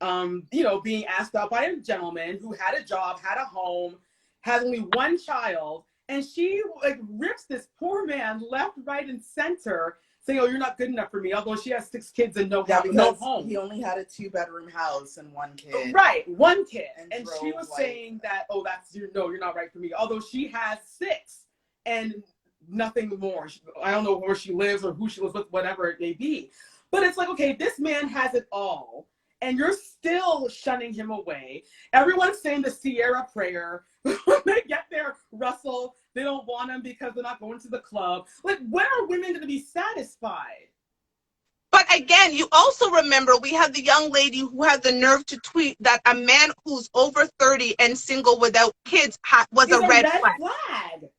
Speaker 1: you know, being asked out by a gentleman who had a job, had a home, has only one child, and she like rips this poor man left, right, and center, saying, "Oh, you're not good enough for me," although she has 6 kids and no
Speaker 3: because
Speaker 1: home.
Speaker 3: he only had a 2-bedroom house and 1 kid.
Speaker 1: Right, 1 kid, and
Speaker 3: drove,
Speaker 1: she was saying that, "Oh, you're not right for me," although she has 6 and nothing more. I don't know where she lives or who she was with, whatever it may be. But it's like, okay, this man has it all, and you're still shunning him away. Everyone's saying the Sierra prayer. When they get there, Russell, they don't want him because they're not going to the club. Like, when are women going to be satisfied?
Speaker 2: But again, you also remember we had the young lady who had the nerve to tweet that a man who's over 30 and single without kids was a red flag.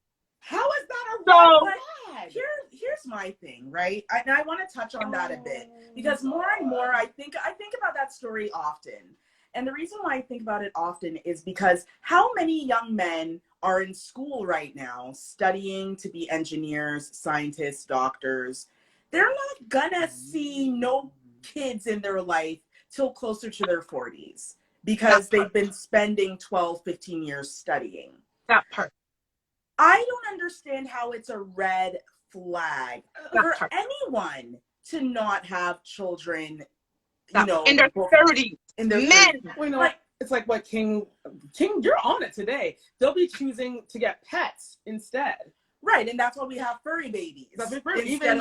Speaker 1: How is that a red flag?
Speaker 3: Here's my thing, right? And I want to touch on that a bit, because more and more I think about that story often. And the reason why I think about it often is because how many young men are in school right now studying to be engineers, scientists, doctors? They're not gonna see no kids in their life till closer to their 40s because they've been spending 12, 15 years studying.
Speaker 2: That part.
Speaker 3: I don't understand how it's a red flag for anyone to not have children,
Speaker 2: in their 30s.
Speaker 3: In their
Speaker 2: men.
Speaker 3: 30s.
Speaker 1: Well, you know, it's like what King, you're on it today. They'll be choosing to get pets instead.
Speaker 3: Right, and that's why we have furry babies.
Speaker 1: Even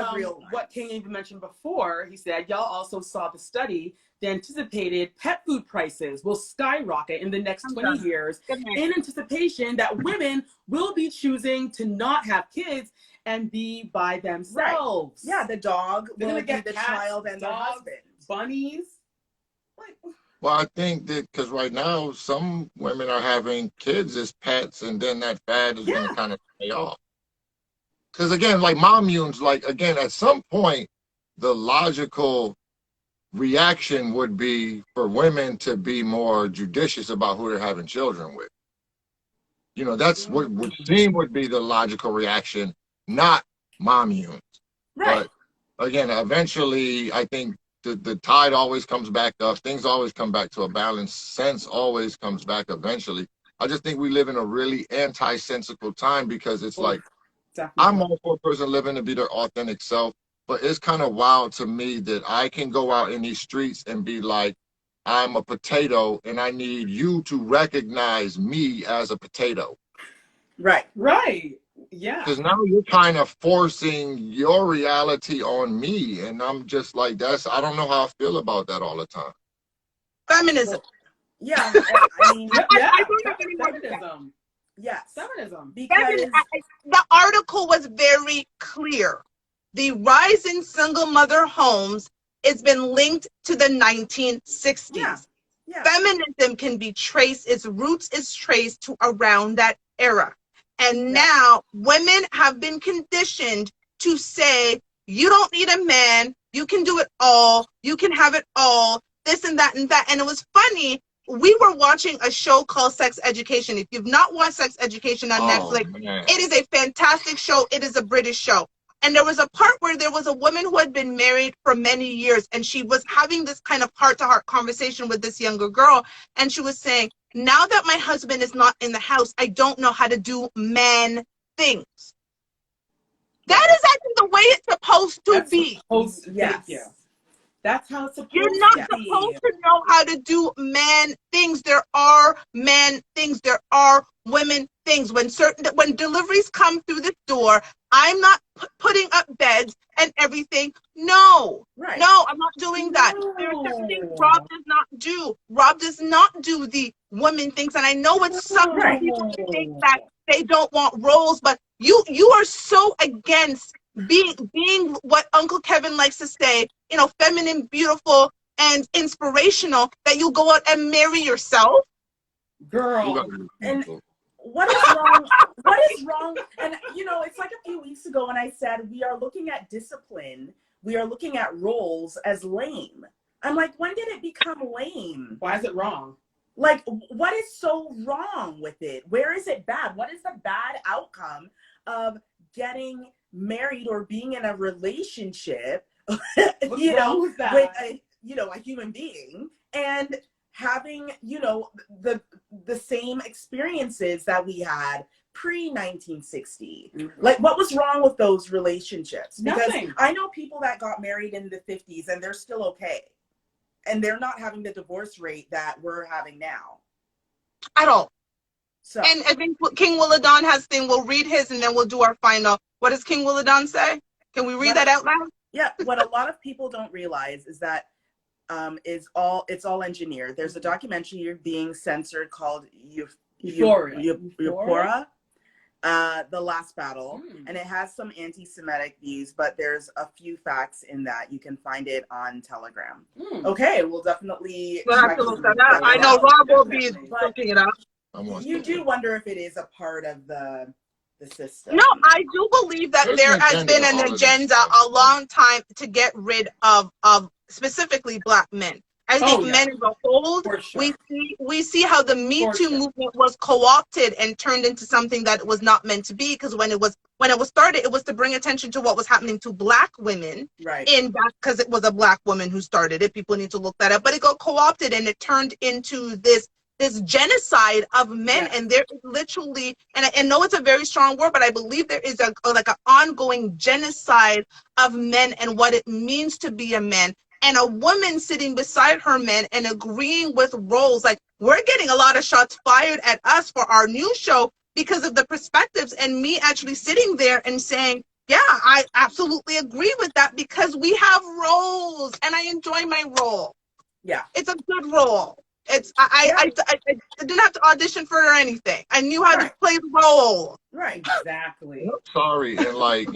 Speaker 1: what King even mentioned before, he said, y'all also saw the study, the anticipated pet food prices will skyrocket in the next 20 years in anticipation that women will be choosing to not have kids and be by themselves.
Speaker 3: Right. Yeah, the dog
Speaker 1: They're
Speaker 3: will
Speaker 1: gonna get
Speaker 3: be the
Speaker 1: cats,
Speaker 3: child and
Speaker 1: dogs,
Speaker 3: the husband.
Speaker 1: Bunnies.
Speaker 4: Well, I think that because right now some women are having kids as pets, and then that fad is going to kind of pay off. Because again, like Mumunes, like again, at some point, the logical reaction would be for women to be more judicious about who they're having children with. You know, that's what would seem would be the logical reaction, not Mumunes.
Speaker 3: Right.
Speaker 4: But again, eventually, I think the tide always comes back up. Things always come back to a balance. Sense always comes back eventually. I just think we live in a really anti-sensical time because it's like, I'm all for a person living to be their authentic self, but it's kind of wild to me that I can go out in these streets and be like, I'm a potato and I need you to recognize me as a potato.
Speaker 3: Right.
Speaker 1: Yeah.
Speaker 4: Because now you're kind of forcing your reality on me. And I'm just like, I don't know how I feel about that all the time.
Speaker 2: Feminism.
Speaker 3: Yeah. I mean,
Speaker 1: feminism.
Speaker 3: Yes.
Speaker 1: Feminism.
Speaker 3: Because
Speaker 2: the article was very clear. The rise in single mother homes has been linked to the 1960s.
Speaker 3: Yeah.
Speaker 2: Feminism can be traced, its roots is traced to around that era. And now women have been conditioned to say, you don't need a man, you can do it all, you can have it all, this and that and that. And it was funny. We were watching a show called Sex Education. If you've not watched Sex Education on Netflix, it is a fantastic show. It is a British show. And there was a part where there was a woman who had been married for many years, and she was having this kind of heart-to-heart conversation with this younger girl. And she was saying, now that my husband is not in the house, I don't know how to do man things. That is actually the way it's supposed to be.
Speaker 1: Thank you. That's how it's supposed to be.
Speaker 2: You're not supposed to know how to do man things. There are man things. There are women things. When deliveries come through the door, I'm not putting up beds and everything. No.
Speaker 3: Right.
Speaker 2: No, I'm not doing that. There are certain things Rob does not do. Rob does not do the women things. And I know it's some people think that they don't want roles, but you are so against being what Uncle Kevin likes to say, you know, feminine, beautiful, and inspirational, that you go out and marry yourself.
Speaker 1: Girl.
Speaker 3: And what is wrong? What is wrong? And, you know, it's like a few weeks ago when I said we are looking at discipline, we are looking at roles as lame. I'm like, when did it become lame?
Speaker 1: Why is it wrong?
Speaker 3: Like, what is so wrong with it? Where is it bad? What is the bad outcome of getting married or being in a relationship, you know, with a, you know, a human being, and having, you know, the same experiences that we had pre-1960. Like, what was wrong with those relationships? Because
Speaker 1: Nothing.
Speaker 3: I know people that got married in the 50s and they're still okay. And they're not having the divorce rate that we're having now.
Speaker 2: At all.
Speaker 3: So,
Speaker 2: And I think King Willadon has thing. We'll read his and then we'll do our final. What does King Willadon say? Can we read that out loud?
Speaker 3: Yeah. What a lot of people don't realize is that it's all engineered. There's a documentary being censored called Euphoria. The Last Battle, and it has some anti-Semitic views, but there's a few facts in that. You can find it on Telegram. Okay, we'll definitely
Speaker 2: have to look that up. I know Rob will be looking it up.
Speaker 3: You do wonder if it is a part of the system.
Speaker 2: No, I do believe that there has been an agenda a long time to get rid of specifically Black men. I think men as a whole, sure. we see how the Me Too movement was co-opted and turned into something that it was not meant to be. Because when it was started, it was to bring attention to what was happening to Black women.
Speaker 3: Right.
Speaker 2: Because it was a Black woman who started it. People need to look that up. But it got co-opted and it turned into this genocide of men. And there is literally, and I know it's a very strong word, but I believe there is an ongoing genocide of men and what it means to be a man. And a woman sitting beside her man and agreeing with roles. Like, we're getting a lot of shots fired at us for our news show because of the perspectives, and me actually sitting there and saying, yeah, I absolutely agree with that because we have roles and I enjoy my role.
Speaker 3: Yeah.
Speaker 2: It's a good role. I didn't have to audition for it or anything. I knew how to play the role.
Speaker 3: Right, exactly.
Speaker 4: I'm sorry, and like,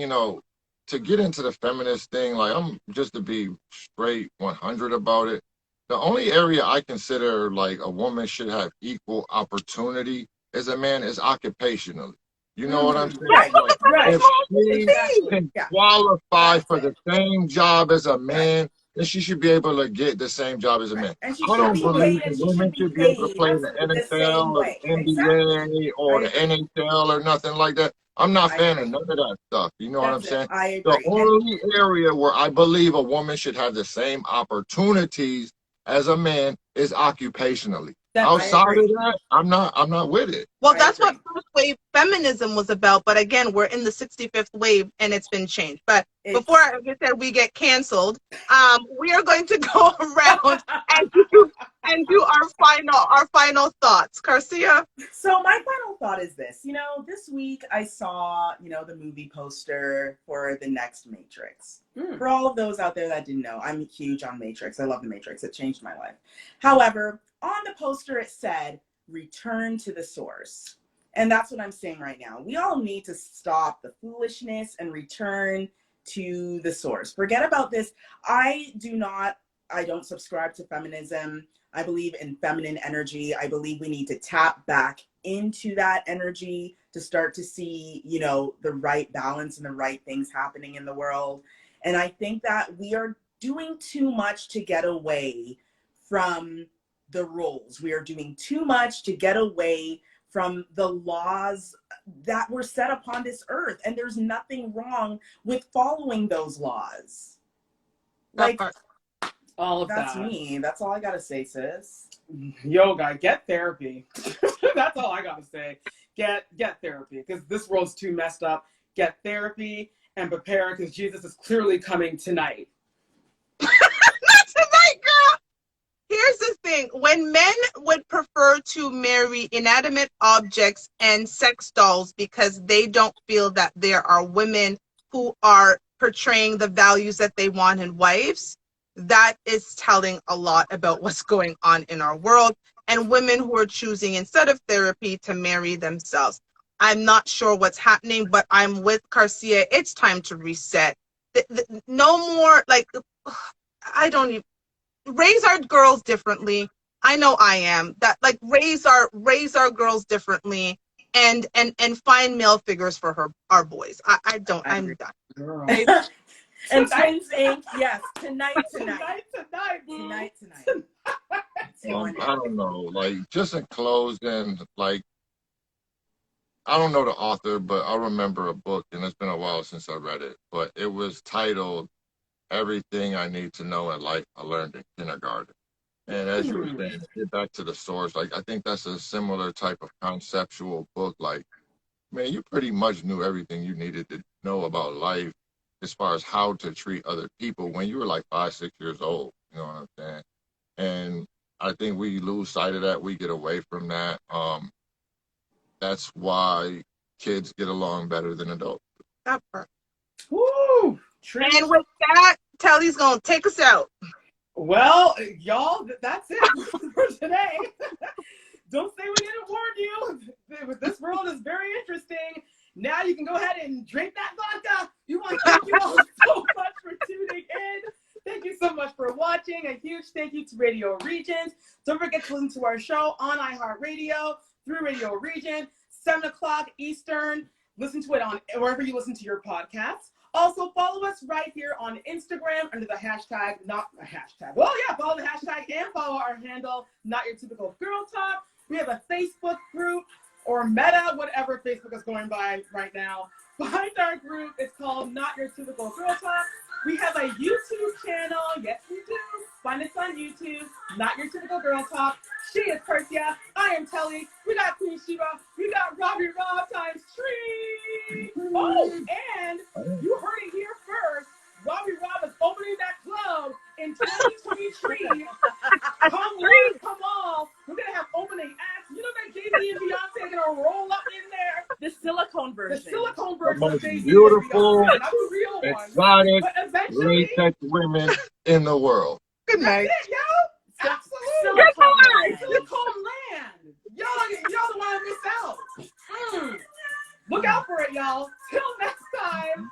Speaker 4: to get into the feminist thing, like, I'm just to be straight 100 about it. The only area I consider like a woman should have equal opportunity as a man is occupationally. You know what I'm saying?
Speaker 3: Right,
Speaker 4: like,
Speaker 3: right.
Speaker 4: If she can qualify for the same job as a man, then she should be able to get the same job as a man.
Speaker 3: And
Speaker 4: I don't believe that women should be able to play in the NFL or the NBA or the NHL or nothing like that. I'm not a fan of none of that stuff. You know what I'm saying?
Speaker 3: I agree.
Speaker 4: The only area where I believe a woman should have the same opportunities as a man is occupationally. Outside of that, I'm not with it.
Speaker 2: Well, that's what first wave feminism was about. But again, we're in the 65th wave and it's been changed. But before I said we get canceled, we are going to go around and do our final thoughts. Garcia?
Speaker 3: So my final thought is this. This week I saw, the movie poster for the next Matrix. For all of those out there that didn't know, I'm huge on Matrix. I love the Matrix. It changed my life. However, on the poster it said, return to the source. And that's what I'm saying right now. We all need to stop the foolishness and return to the source. Forget about this. I don't subscribe to feminism. I believe in feminine energy. I believe we need to tap back into that energy to start to see, the right balance and the right things happening in the world. And I think that we are doing too much to get away from the rules. We are doing too much to get away from the laws that were set upon this earth. And there's nothing wrong with following those laws. Like,
Speaker 1: all of
Speaker 3: that's
Speaker 1: that.
Speaker 3: me. That's all I gotta say, sis.
Speaker 1: Yoga, get therapy. That's all I gotta say. Get therapy, because this world's too messed up. Get therapy and prepare, because Jesus is clearly coming tonight.
Speaker 2: Not tonight, girl. Here's the thing. When men would prefer to marry inanimate objects and sex dolls because they don't feel that there are women who are portraying the values that they want in wives, that is telling a lot about what's going on in our world. And women who are choosing, instead of therapy, to marry themselves. I'm not sure what's happening, but I'm with Garcia. It's time to reset. No more, I don't even, raise our girls differently. I know I am. That, raise our girls differently and find male figures for our boys. I'm done.
Speaker 1: Girl.
Speaker 3: And Twins Inc. Yes, tonight.
Speaker 1: Tonight.
Speaker 4: I don't know. Just in closing, I don't know the author, but I remember a book, and it's been a while since I read it, but it was titled Everything I Need to Know in Life I Learned in Kindergarten. And as you were saying, get back to the source. I think that's a similar type of conceptual book. man, you pretty much knew everything you needed to know about life as far as how to treat other people when you were like 5, 6 years old. You know what I'm saying? And I think we lose sight of that. We get away from that. That's why kids get along better than adults.
Speaker 2: That part.
Speaker 1: Woo! Treat.
Speaker 2: And with that, Telly's gonna take us out.
Speaker 1: Well, y'all, that's it for today. Don't say we didn't warn you. This world is very interesting. Now you can go ahead and drink that vodka. We want to thank you all so much for tuning in. Thank you so much for watching. A huge thank you to Radio Regent. Don't forget to listen to our show on iHeartRadio through Radio Regent, 7 o'clock Eastern. Listen to it on wherever you listen to your podcasts. Also, follow us right here on Instagram under the hashtag, follow the hashtag and follow our handle, Not Your Typical Girl Talk. We have a Facebook group or Meta, whatever Facebook is going by right now. Find our group. It's called Not Your Typical Girl Talk. We have a YouTube channel. Yes, we do. Find us on YouTube, Not Your Typical Girl Talk. She is Persia. I am Telly. We got Queen Sheba. We got Robbie Rob times 3. Oh, and you heard it here first. Robbie Rob is opening that club in 2023. Come on. We're going to have opening acts. You know that Jay-Z and Beyonce are going to roll up in there.
Speaker 3: The silicone version.
Speaker 1: The silicone version
Speaker 4: The
Speaker 1: of
Speaker 4: most
Speaker 1: Jay-Z
Speaker 4: beautiful,
Speaker 1: and Beyonce, not the real one.
Speaker 4: exotic,
Speaker 1: But eventually,
Speaker 4: latex women in the world.
Speaker 2: Good night.
Speaker 1: that's it, yo. Absolutely. Silicone land. Y'all don't want to miss out. Look out for it, y'all. Till next time.